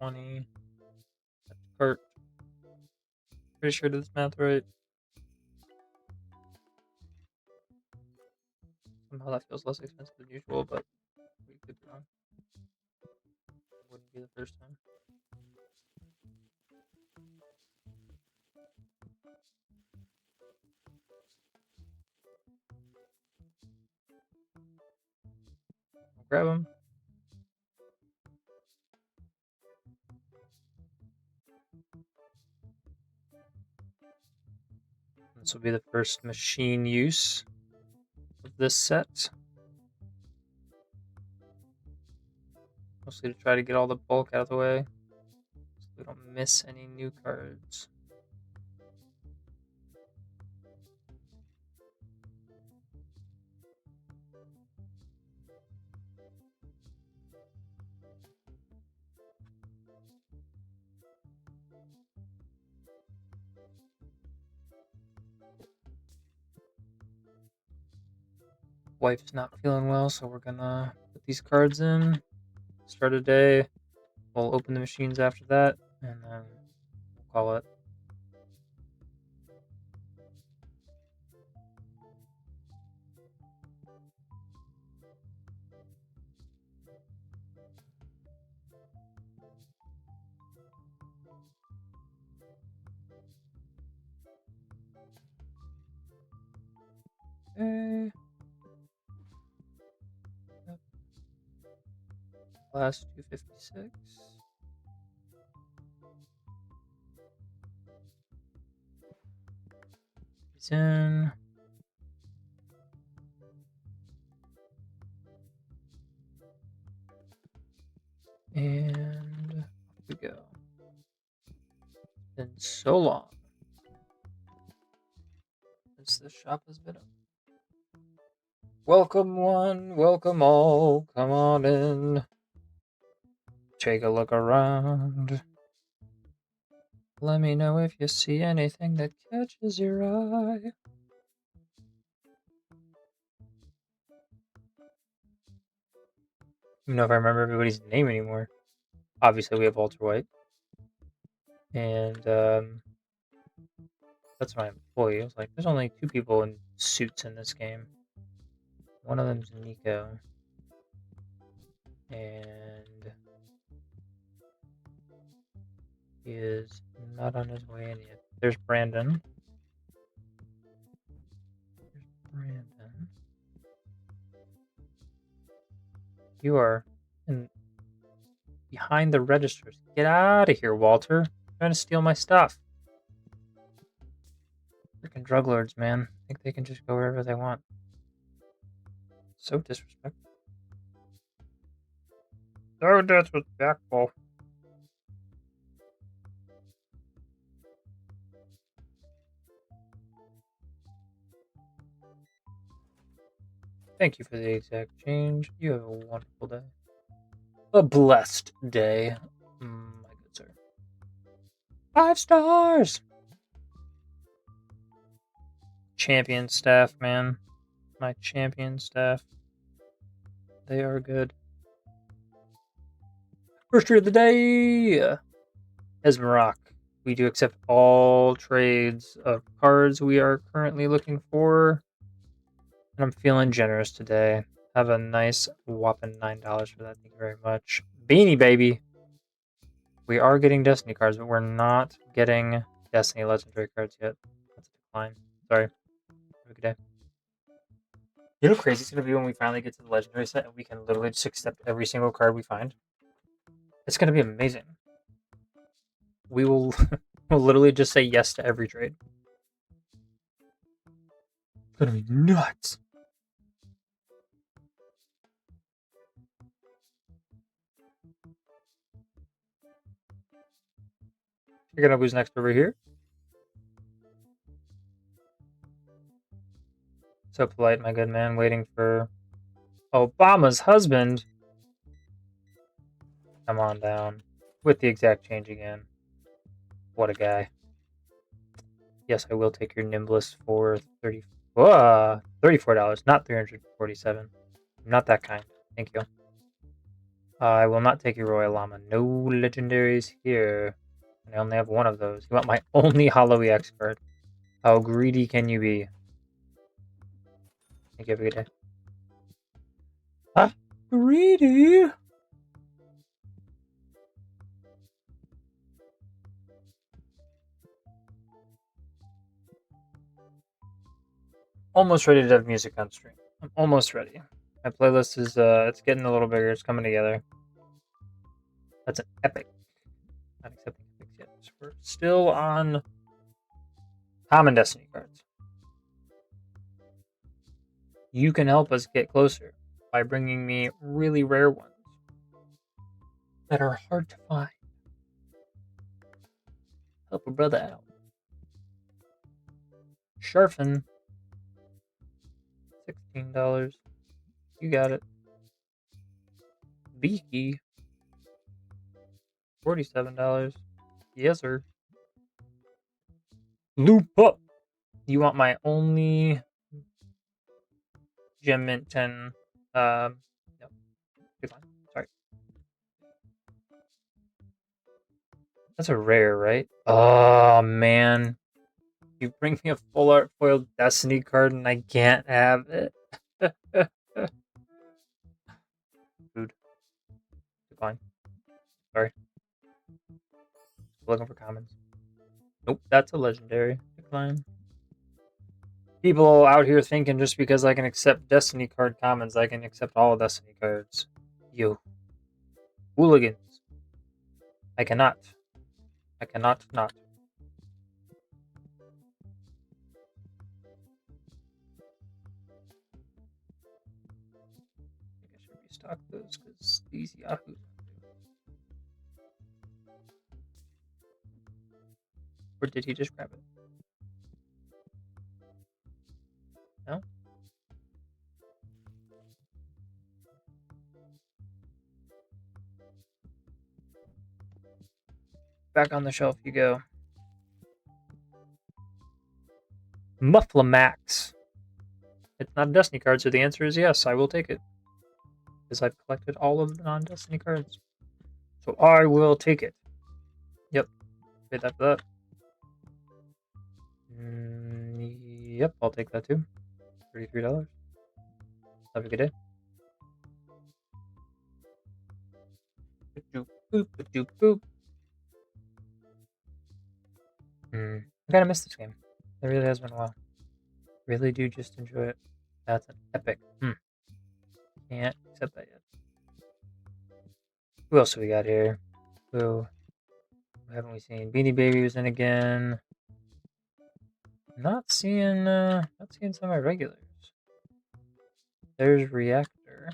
20. Cart. Pretty sure I did this math right. Somehow that feels less expensive than usual, but we could be wrong. Wouldn't be the first time. I'll grab them. This will be the first machine use of this set. Mostly to try to get all the bulk out of the way, so we don't miss any new cards. Wife's not feeling well, so we're gonna put these cards in, start a day. We'll open the machines after that, and then we'll call it. Okay. Yep. Last 256. He's in. And off we go. Been so long since the shop has been up. Welcome one, welcome all, come on in. Take a look around. Let me know if you see anything that catches your eye. I don't know if I remember everybody's name anymore. Obviously, we have Walter White. And That's my employee. I was like, there's only 2 people in suits in this game. One of them's Nico. And he is not on his way in yet. There's Brandon. Brandon. You are behind the registers. Get out of here, Walter. You're trying to steal my stuff. Freaking drug lords, man. Think they can just go wherever they want. So disrespectful. So disrespectful. Thank you for the exact change. You have a wonderful day. A blessed day, my good sir. 5 stars! Champion staff, man. My champion staff. They are good. First trade of the day! Esmeralda. We do accept all trades of cards we are currently looking for. And I'm feeling generous today. Have a nice whopping $9 for that. Thank you very much. Beanie Baby! We are getting Destiny cards, but we're not getting Destiny Legendary cards yet. That's a decline. Sorry. Have a good day. You know how crazy it's going to be when we finally get to the Legendary set and we can literally just accept every single card we find? It's going to be amazing. We will we'll literally just say yes to every trade. It's going to be nuts. You're going to who's next over here. So polite, my good man, waiting for Obama's husband. Come on down. With the exact change again. What a guy. Yes, I will take your Nimbus for $34, not $347. I'm not that kind. Thank you. I will not take your Royal Llama. No legendaries here. And I only have one of those. You want my only Hollow EX card. How greedy can you be? Thank you. Have a good day. Ah, greedy! Almost ready to have music on stream. I'm almost ready. My playlist is, it's getting a little bigger. It's coming together. That's an epic. Not accepting epics yet. So we're still on common Destiny cards. You can help us get closer by bringing me really rare ones that are hard to find. Help a brother out. Sharfin. $16. You got it. Beaky. $47. Yes, sir. Loop up. You want my only Gem Mint 10? No. Decline. Sorry. That's a rare, right? Oh, man. You bring me a full art foiled Destiny card and I can't have it. Rude. Decline. Sorry. Looking for commons. Nope, that's a legendary. Decline. People out here thinking just because I can accept Destiny card commons, I can accept all Destiny cards. You. Hooligans. I cannot. I cannot not. I think I should restock those because these Yahoos. Or did he just grab it? No? Back on the shelf you go. Mufflamax. It's not a Destiny card, so the answer is yes, I will take it. Because I've collected all of the non-Destiny cards. So I will take it. Yep. Paid that for that. Yep, I'll take that too. $33. Have a good day. Boop, boop, boop, boop. I kind of missed this game. It really has been a while. Really do just enjoy it. That's an epic. Can't accept that yet. Who else do we got here? Who haven't we seen? Beanie Baby was in again. Not seeing some of my regulars. There's Reactor.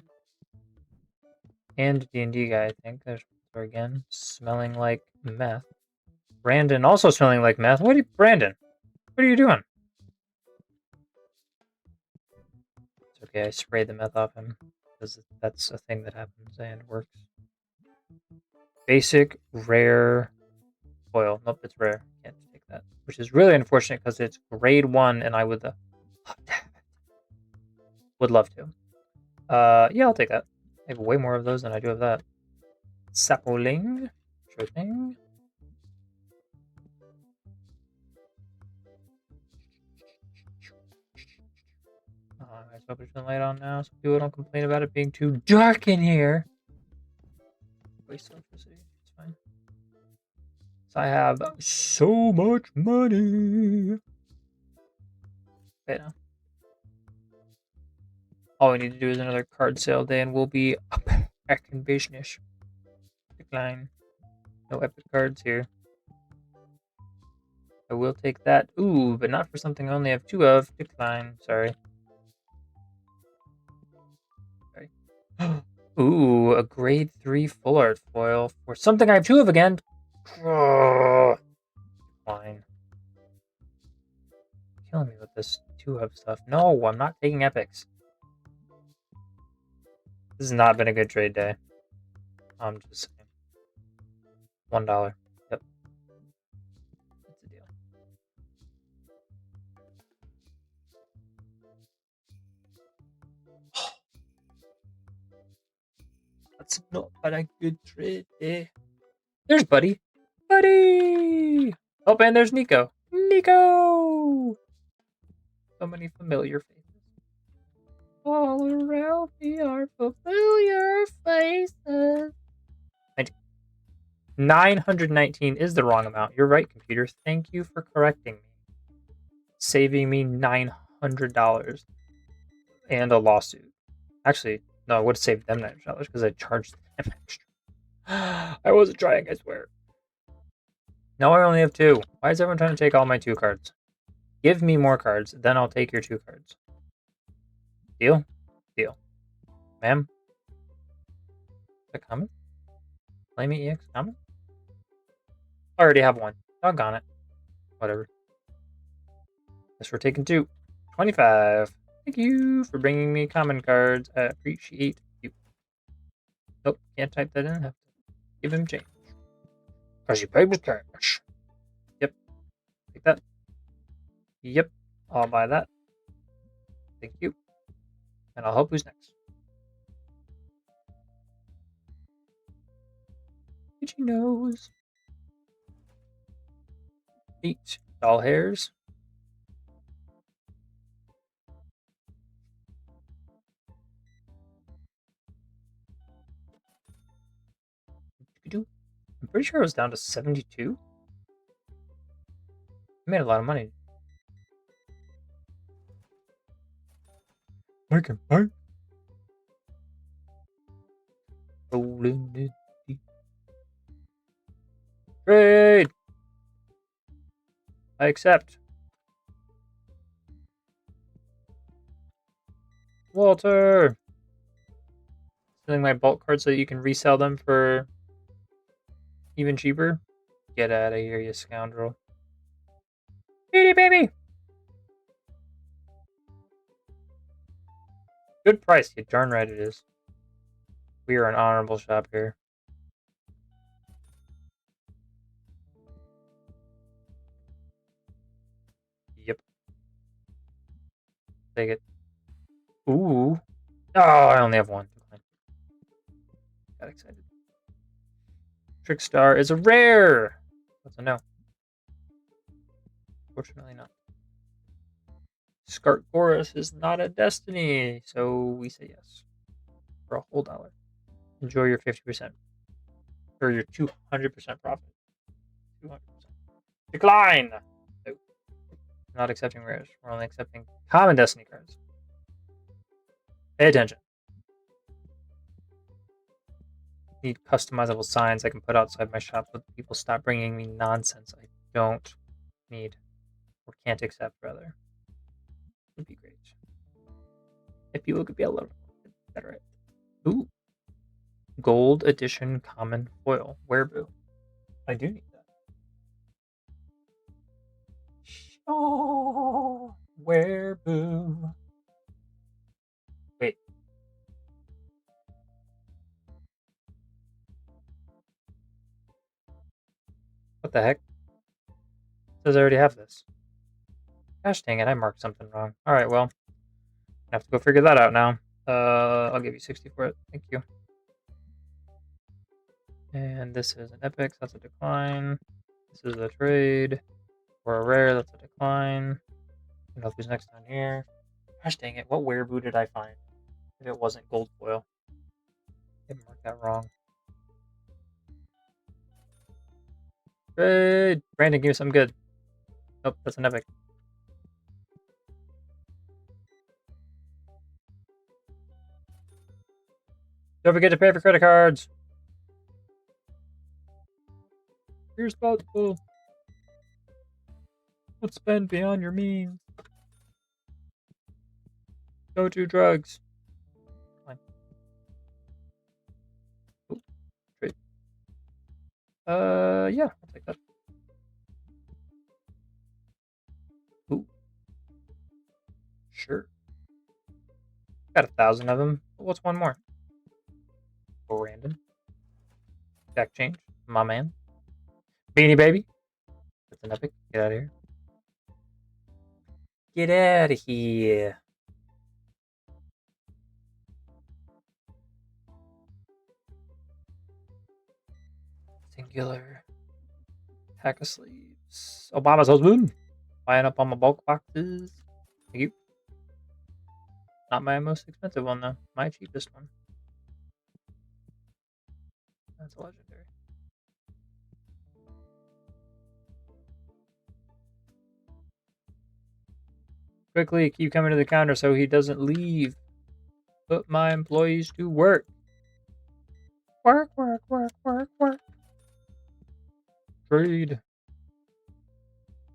And D&D guy, I think. There's her again. Smelling like meth. Brandon also smelling like meth. Brandon? What are you doing? It's okay, I sprayed the meth off him. Because that's a thing that happens and works. Basic, rare, foil. Nope, it's rare. Can't take that. Which is really unfortunate because it's grade 1 and I would love to. Yeah, I'll take that. I have way more of those than I do of that. Sapling. Sure thing. I hope it's been light on now so people don't complain about it being too dark in here. Waste electricity. It's fine. So I have so much money. Okay, now. All we need to do is another card sale day and we'll be up in business. Decline. No epic cards here. I will take that. Ooh, but not for something I only have 2 of. Decline. Sorry. Ooh, a grade 3 full art foil for something I have 2 of again. Fine. Killing me with this 2 of stuff. No, I'm not taking epics. This has not been a good trade day. I'm just saying. $1. Yep. That's a deal. That's not a good trade day. There's Buddy. Buddy! Oh, and there's Nico. Nico! So many familiar faces. All around me are familiar faces. 919 is the wrong amount. You're right, computer. Thank you for correcting me. Saving me $900 and a lawsuit. Actually, no, I would have saved them $900 because I charged them extra. I wasn't trying, I swear. Now I only have 2. Why is everyone trying to take all my 2 cards? Give me more cards, then I'll take your 2 cards. Deal? Deal. Ma'am? Is that common? Flame EX common? I already have 1. Doggone it. Whatever. Guess we're taking 2. 25. Thank you for bringing me common cards. I appreciate you. Nope, can't type that in. Have to give him change. Because you paid with cash. Yep. Take that. Yep. I'll buy that. Thank you. And I'll help who's next. Itchy nose. 8 doll hairs. I'm pretty sure it was down to 72. I made a lot of money. I can buy. Rolling it deep. Trade. I accept. Walter. Selling my bulk cards so that you can resell them for even cheaper. Get out of here, you scoundrel. Beauty baby. Good price. You darn right it is. We are an honorable shop here. Yep. Take it. Ooh. Oh, I only have 1. Got excited. Trickstar is a rare. That's a no. Fortunately not. Skart Chorus is not a destiny, so we say yes for a whole dollar. Enjoy your 50% or your 200% profit. 200%. Decline! No. Not accepting rares. We're only accepting common destiny cards. Pay attention. Need customizable signs I can put outside my shop so people stop bringing me nonsense I don't need or can't accept, rather. Would be great. If people could be a little better at it. Ooh. Gold edition common foil. Wereboo. I do need that. Oh, Wereboo. Wait. What the heck? It says I already have this. Gosh dang it, I marked something wrong. Alright, well. I have to go figure that out now. I'll give you 60 for it. Thank you. And this is an epic, so that's a decline. This is a trade. For a rare, that's a decline. I don't know who's next down here. Gosh dang it, what wereboo did I find? If it wasn't gold foil. I marked that wrong. Trade! Brandon, give me something good. Nope, that's an epic. Don't forget to pay for credit cards. Be responsible. Don't spend beyond your means. Don't do drugs. Fine. Ooh, trade. Yeah, I'll take that. Ooh. Sure. Got 1,000 of them. What's one more? Brandon. Back change. My man. Beanie Baby. That's an epic. Get out of here. Get out of here. Singular. Pack of sleeves. Obama's husband. Buying up on my bulk boxes. Thank you. Not my most expensive one, though. My cheapest one. That's a legendary. Quickly, keep coming to the counter so he doesn't leave. Put my employees to work. Work, work, work, work, work. Trade.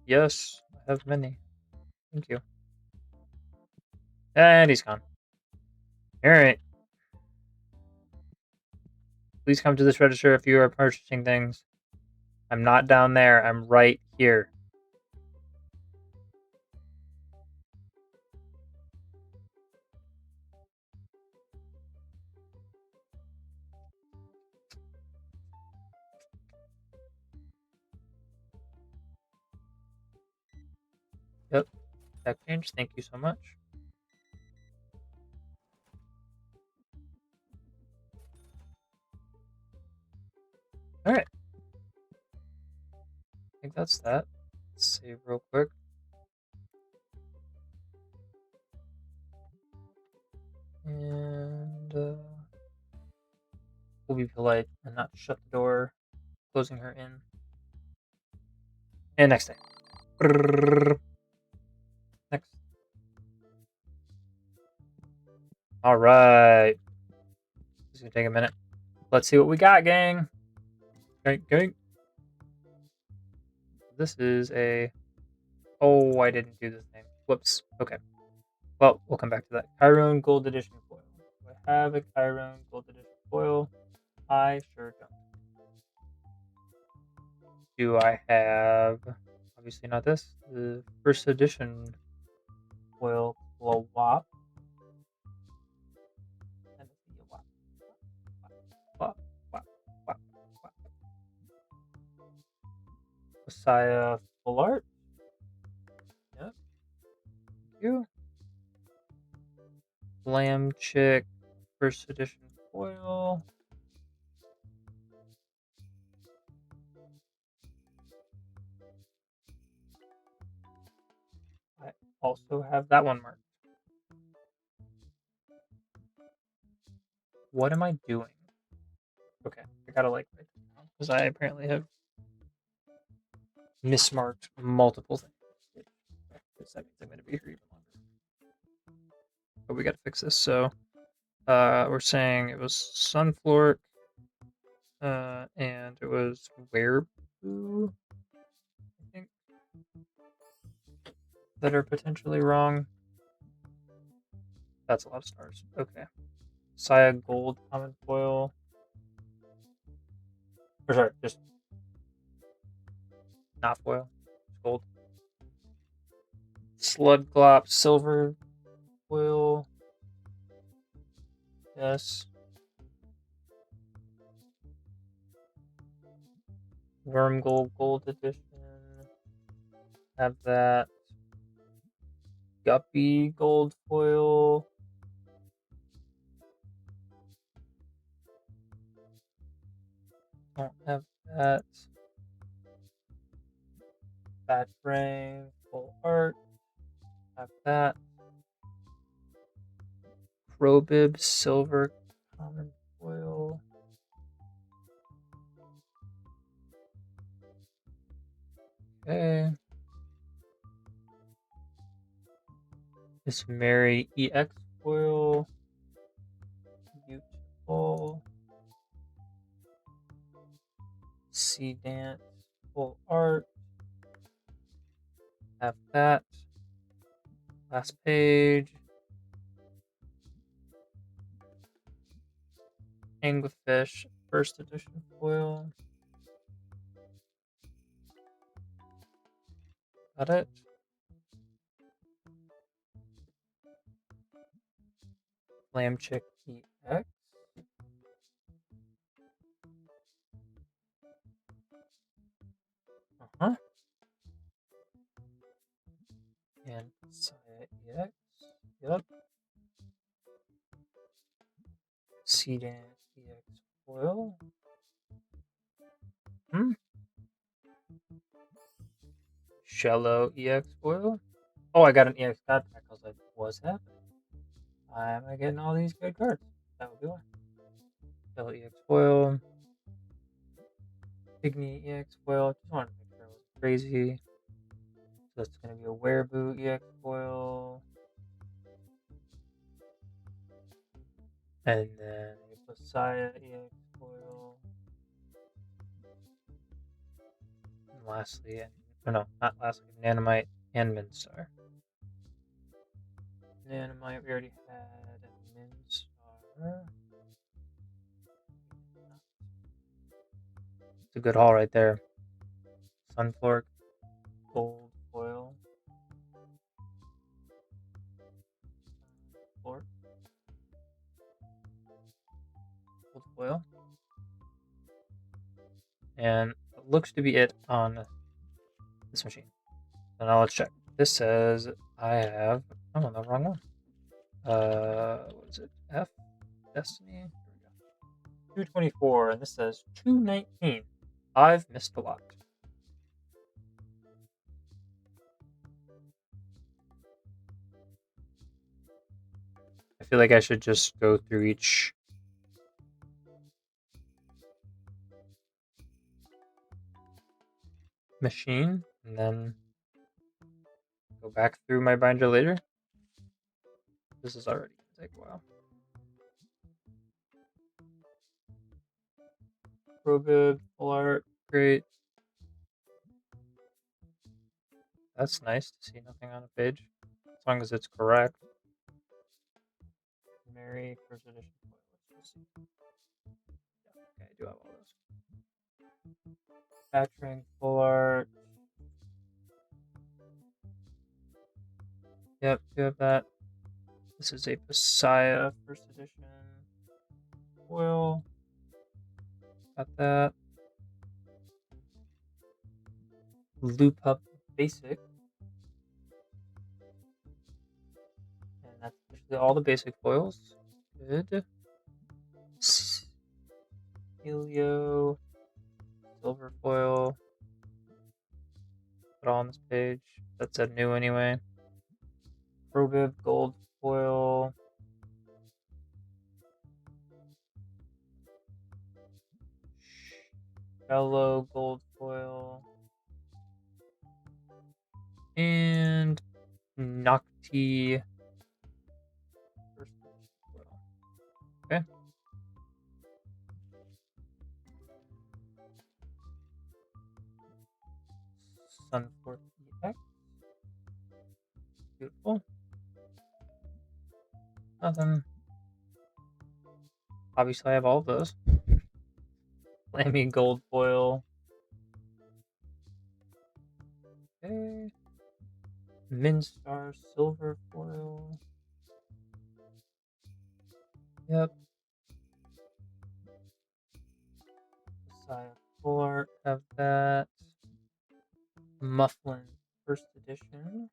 Yes, I have many. Thank you. And he's gone. Alright. Please come to this register if you are purchasing things. I'm not down there. I'm right here. Yep. That change. Thank you so much. Alright. I think that's that. Let's save real quick. And we'll be polite and not shut the door, closing her in. And next thing. Next. Alright. This is gonna take a minute. Let's see what we got, gang. Gang. This is a... Oh, I didn't do this thing. Whoops. Okay. Well, we'll come back to that. Chiron Gold Edition foil. Do I have a Chiron Gold Edition foil? I sure don't. Do I have... Obviously not this. The first edition foil Wop. Messiah Full Art. Yep. Thank you. Lamb Chick first edition foil. also have that one marked. What am I doing? Okay, I gotta like write them down because I apparently have mismarked multiple things. Because that means I'm gonna be here even longer. But we gotta fix this. So we're saying it was Sunflork, and it was Wereboo, I think, that are potentially wrong. That's a lot of stars. Okay. Saya Gold Common Foil. Or sorry, just not foil. Just gold. Sludglop Silver Foil. Yes. Wormgold Gold Edition. Have that. Guppy Gold Foil. Don't have that. Bad Frame, Full Art. Have that. Crowbib Silver Common Foil. Okay. Miss Mary EX Foil. Beautiful. Sea Dance Full Art. Have that. Last page. Anglerfish First Edition Foil. Got it. Lamb Chick EX. Uh-huh. And Saya EX. Yep. Sea Dance EX Foil. Shello EX Foil. Oh, I got an EX card pack. I was like, what's happening? Why am I getting all these good cards? That would be why. Shello EX Foil. Pygmy EX Foil. Just wanted to make sure it was crazy. So that's going to be a Wereboo EX Foil. And then a Messiah EX Foil. And lastly, no, not lastly, Nanomite and Minstar. Nanomite, we already had Minstar. It's a good haul right there. Sunflork, Gold Foil. Gold Foil. And it looks to be it on this machine. So now let's check. This says I have, oh, the wrong one. What is it? F Destiny. Here we go. 224, and this says 219. I've missed a lot. I feel like I should just go through each machine and then go back through my binder later. This is already gonna take a while. Pro full art, great. That's nice to see nothing on a page, as long as it's correct. Mary, first edition. Let's see. Yeah, okay, I do have all those. Capturing full art. Yep, do have that. This is a Messiah first edition. Foil. Got that. Loop up basic. And that's actually all the basic foils. Good. Helio. Silver foil. Put all on this page. That said new anyway. Probib gold foil. Yellow gold foil. And Nocti first foil. Okay. Sunforth EX. Beautiful. Nothing. Obviously, I have all of those. Flaming gold foil. Okay. Minstar silver foil. Yep. Messiah full art. Have that. Mufflin first edition.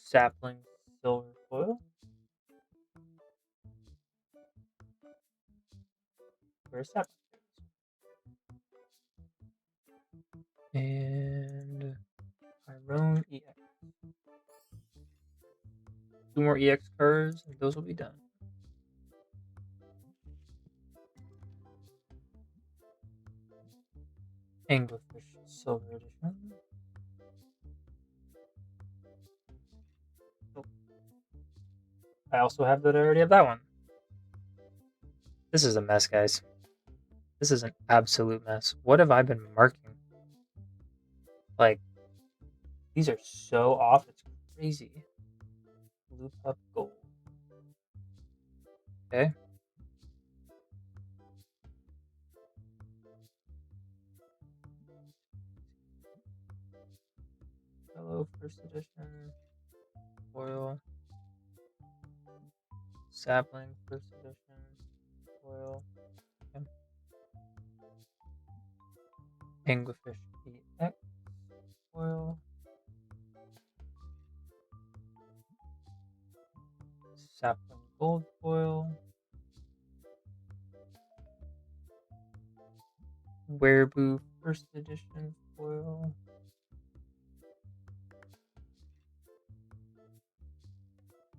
Sapling silver foil. Where's sapling? And Tyrone EX. 2 more EX cards, and those will be done. Anglerfish silver edition. Oh. I also have that. I already have that one. This is a mess, guys. This is an absolute mess. What have I been marking? Like, these are so off. It's crazy. Blue pup gold. Okay. Hello, first edition. Foil. Sapling, first edition. Foil. Okay. Anglerfish EX. Foil. Sapling gold foil. Wereboo first edition foil.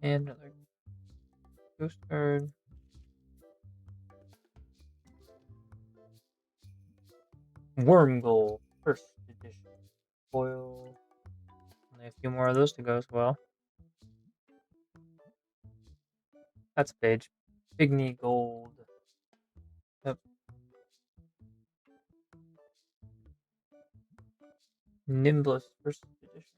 And another ghost card. Wormgoal first edition foil. Only a few more of those to go as well. That's a page. Pygmy gold. Yep. Nimblus first edition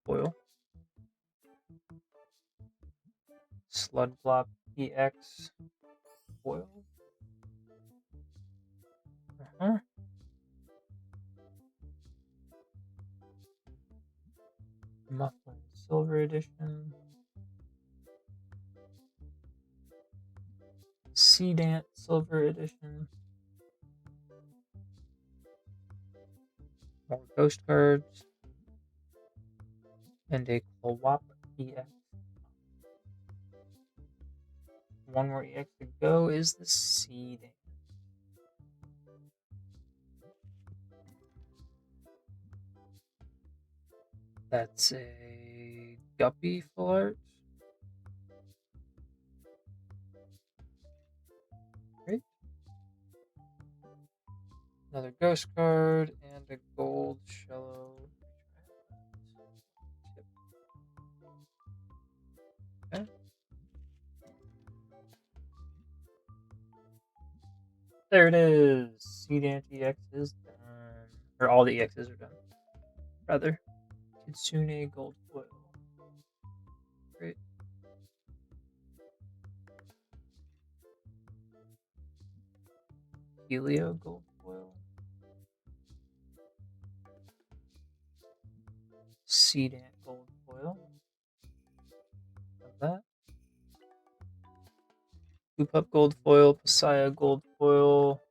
foil. Sludblop EX foil. Uh-huh. Mufflin silver edition. Seedant silver edition. More ghost cards. And a Klawop EX. One more EX to go is the Seedant. That's a Guppy full art. Great. Another ghost card and a gold shallow. Okay. There it is. Seedant EX is done. Or all the EXs are done. Rather. Kitsune gold foil. Great. Helio gold foil. Seedant gold foil. Have that. Loop up gold foil. Messiah gold foil.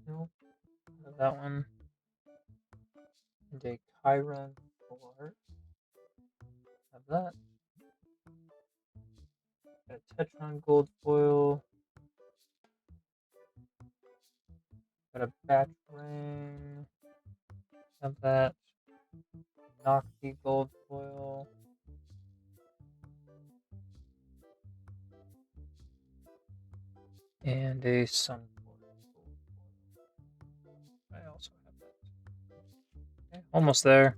Nope. of that one. And a Chiron full art. Have that. Got a Tetron gold foil. Got a batch ring. Have that. Nocti gold foil. And a Sunforge gold foil. I also have that. Okay, almost there.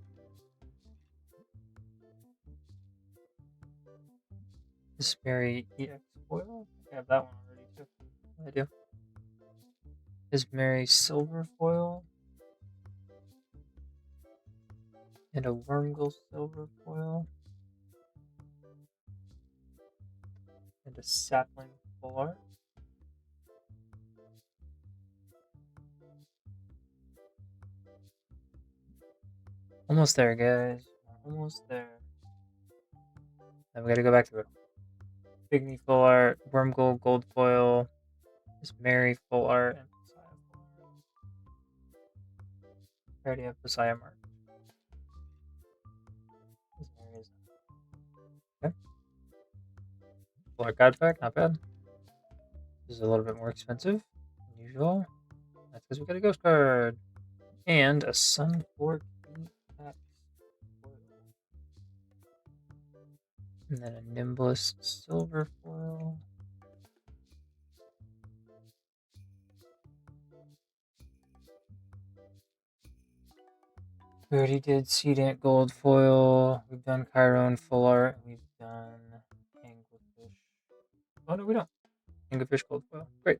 Ismeri EX foil. I have that one already too. I do. Ismeri silver foil. And a Wormgill silver foil. And a sapling full art. Almost there, guys. Almost there. Then we gotta go back to it. Pygmy full art, Wormgold gold foil, Ismeri full art, and Messiah full art. I already have Messiah marked. Ismeri is okay. Full art God pack, not bad. This is a little bit more expensive than usual. That's because we got a ghost card. And a Sunforge EX foil. And then a Nimbus silver foil. We already did Seed Ant gold foil. We've done Chiron full art. We've done Anglerfish. Oh no, we don't. Anglerfish gold foil. Great.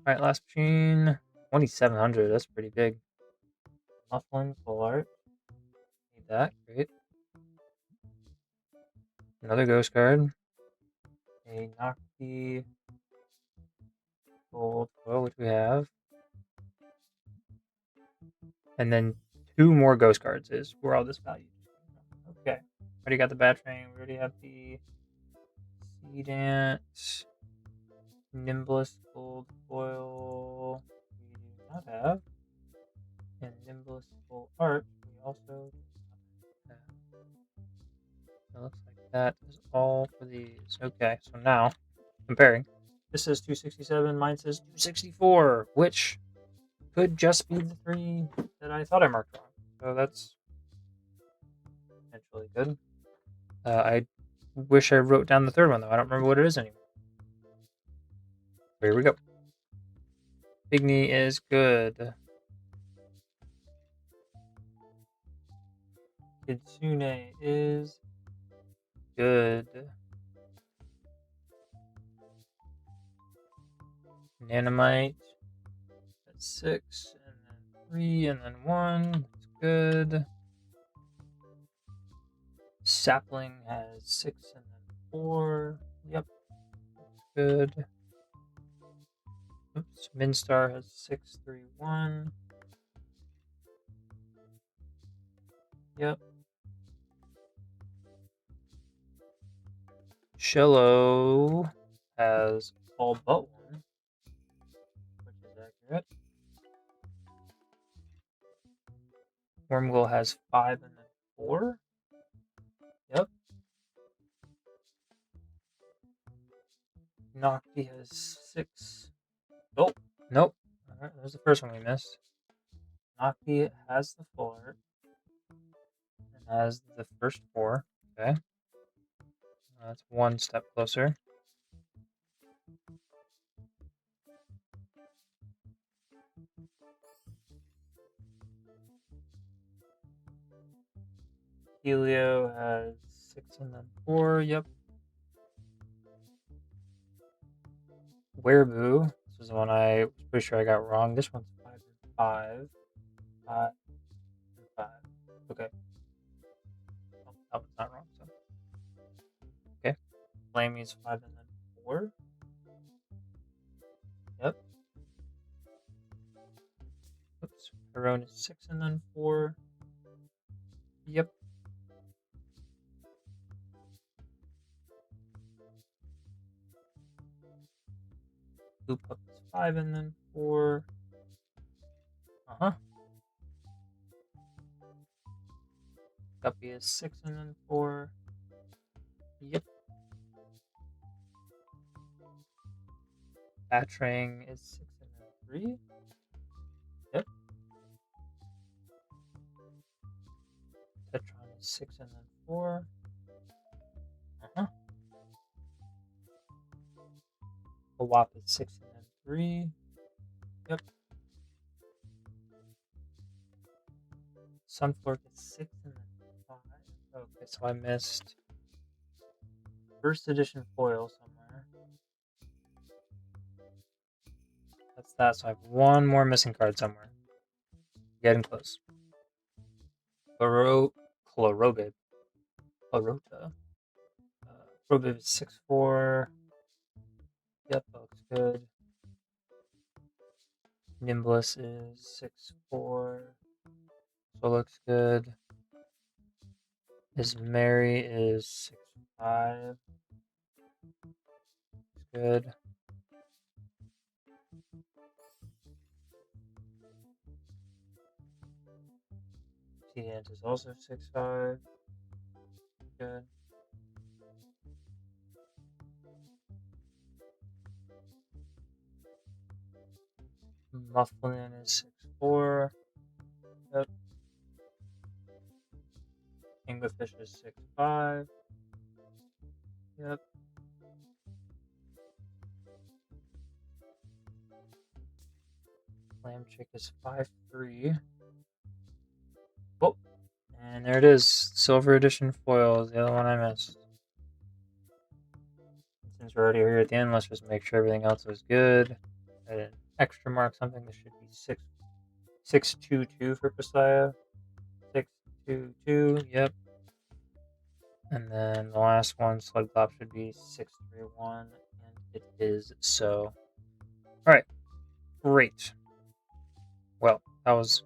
Alright, last machine. 2700. That's pretty big. Mufflin full art. Need that. Great. Another ghost card. A Nocti gold foil, which we have. And then two more ghost cards is where all this value just came from. Okay. Already got the bat train. We already have the Seed Ant. Nimbus gold foil. We do not have. And Nimbus full art. We also do not have. It looks like that is all for these. Okay, so now comparing. This says 267, mine says 264, which could just be the three that I thought I marked wrong. So that's potentially good. I wish I wrote down the third one though. I don't remember what it is anymore. Here we go. Pygmy is good. Kitsune is good. Nanomite at 6, and then 3, and then 1. That's good. Sapling has 6 and then 4. Yep, that's good. Oops, Minstar has 6, 3, 1. Yep. Shello has all but 1, which is accurate. Wormgill has 5 and then 4. Yep. Nocti has 6. Oh, nope. Alright, there's the first one we missed. Nocti has the 4 and has the first 4. Okay. That's one step closer. Helio has 6 and then 4. Yep. Wereboo. This is the one I was pretty sure I got wrong. This one's 5 and 5. 5 and 5. Okay. Oh, that one's not wrong. So. Okay. Flamey's 5 and then 4. Yep. Oops. Perone is 6 and then 4. Yep. Loop up is 5 and then 4. Uh-huh. Guppy is 6 and then 4. Yep. Batrang is 6 and then 3. Yep. Tetron is 6 and then 4. Uh-huh. Wap is 6 and then 3. Yep. Sunfork is 6 and then 5. Okay, so I missed first edition foil somewhere. That's that, so I have one more missing card somewhere. Getting close. Chlorobib. Chlorota. Chlorobib is 6-4. Yep, that looks good. Nimbus is 6-4. So looks good. His Mary is 6-5. Good. T-Ant is also 6-5. Good. Mufflin is 6-4. Yep. Anglerfish is 6-5. Yep. Lamb Chick is 5-3. Oh, and there it is. Silver Edition foil is the other one I missed. Since we're already here at the end, let's just make sure everything else is good. I didn't extra mark something. This should be 622 for Pasaya. 622. Yep. And then the last one, Slugclap, should be 631, and it is so. Alright, great. Well, that was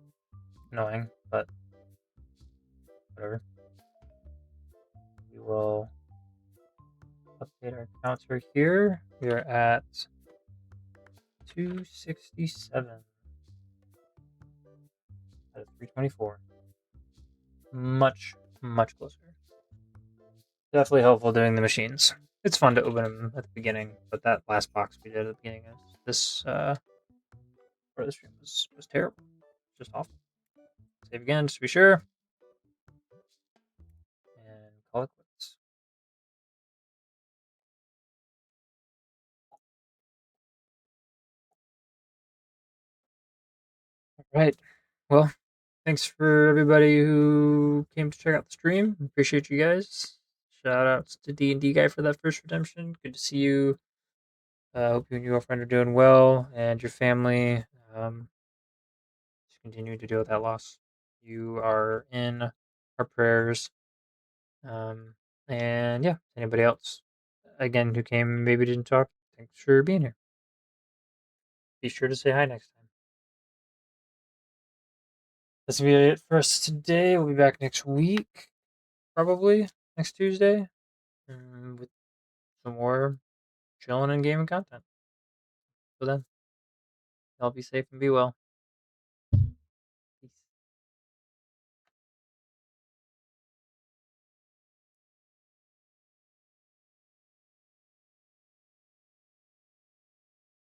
annoying, but whatever. We will update our counter here. We are at 267 out of 324. Much, much closer. Definitely helpful doing the machines. It's fun to open them at the beginning, but that last box we did at the beginning of this part of the stream was terrible. Just awful. Save again, just to be sure. And call it quits. Right. Well, thanks for everybody who came to check out the stream. Appreciate you guys. Shout outs to D&D guy for that first redemption. Good to see you. Hope you and your girlfriend are doing well and your family. Just continue to deal with that loss. You are in our prayers. And yeah, anybody else again who came and maybe didn't talk, thanks for being here. Be sure to say hi next time. That's gonna be it for us today. We'll be back next week, probably next Tuesday, with some more chilling and gaming content. So then, y'all be safe and be well.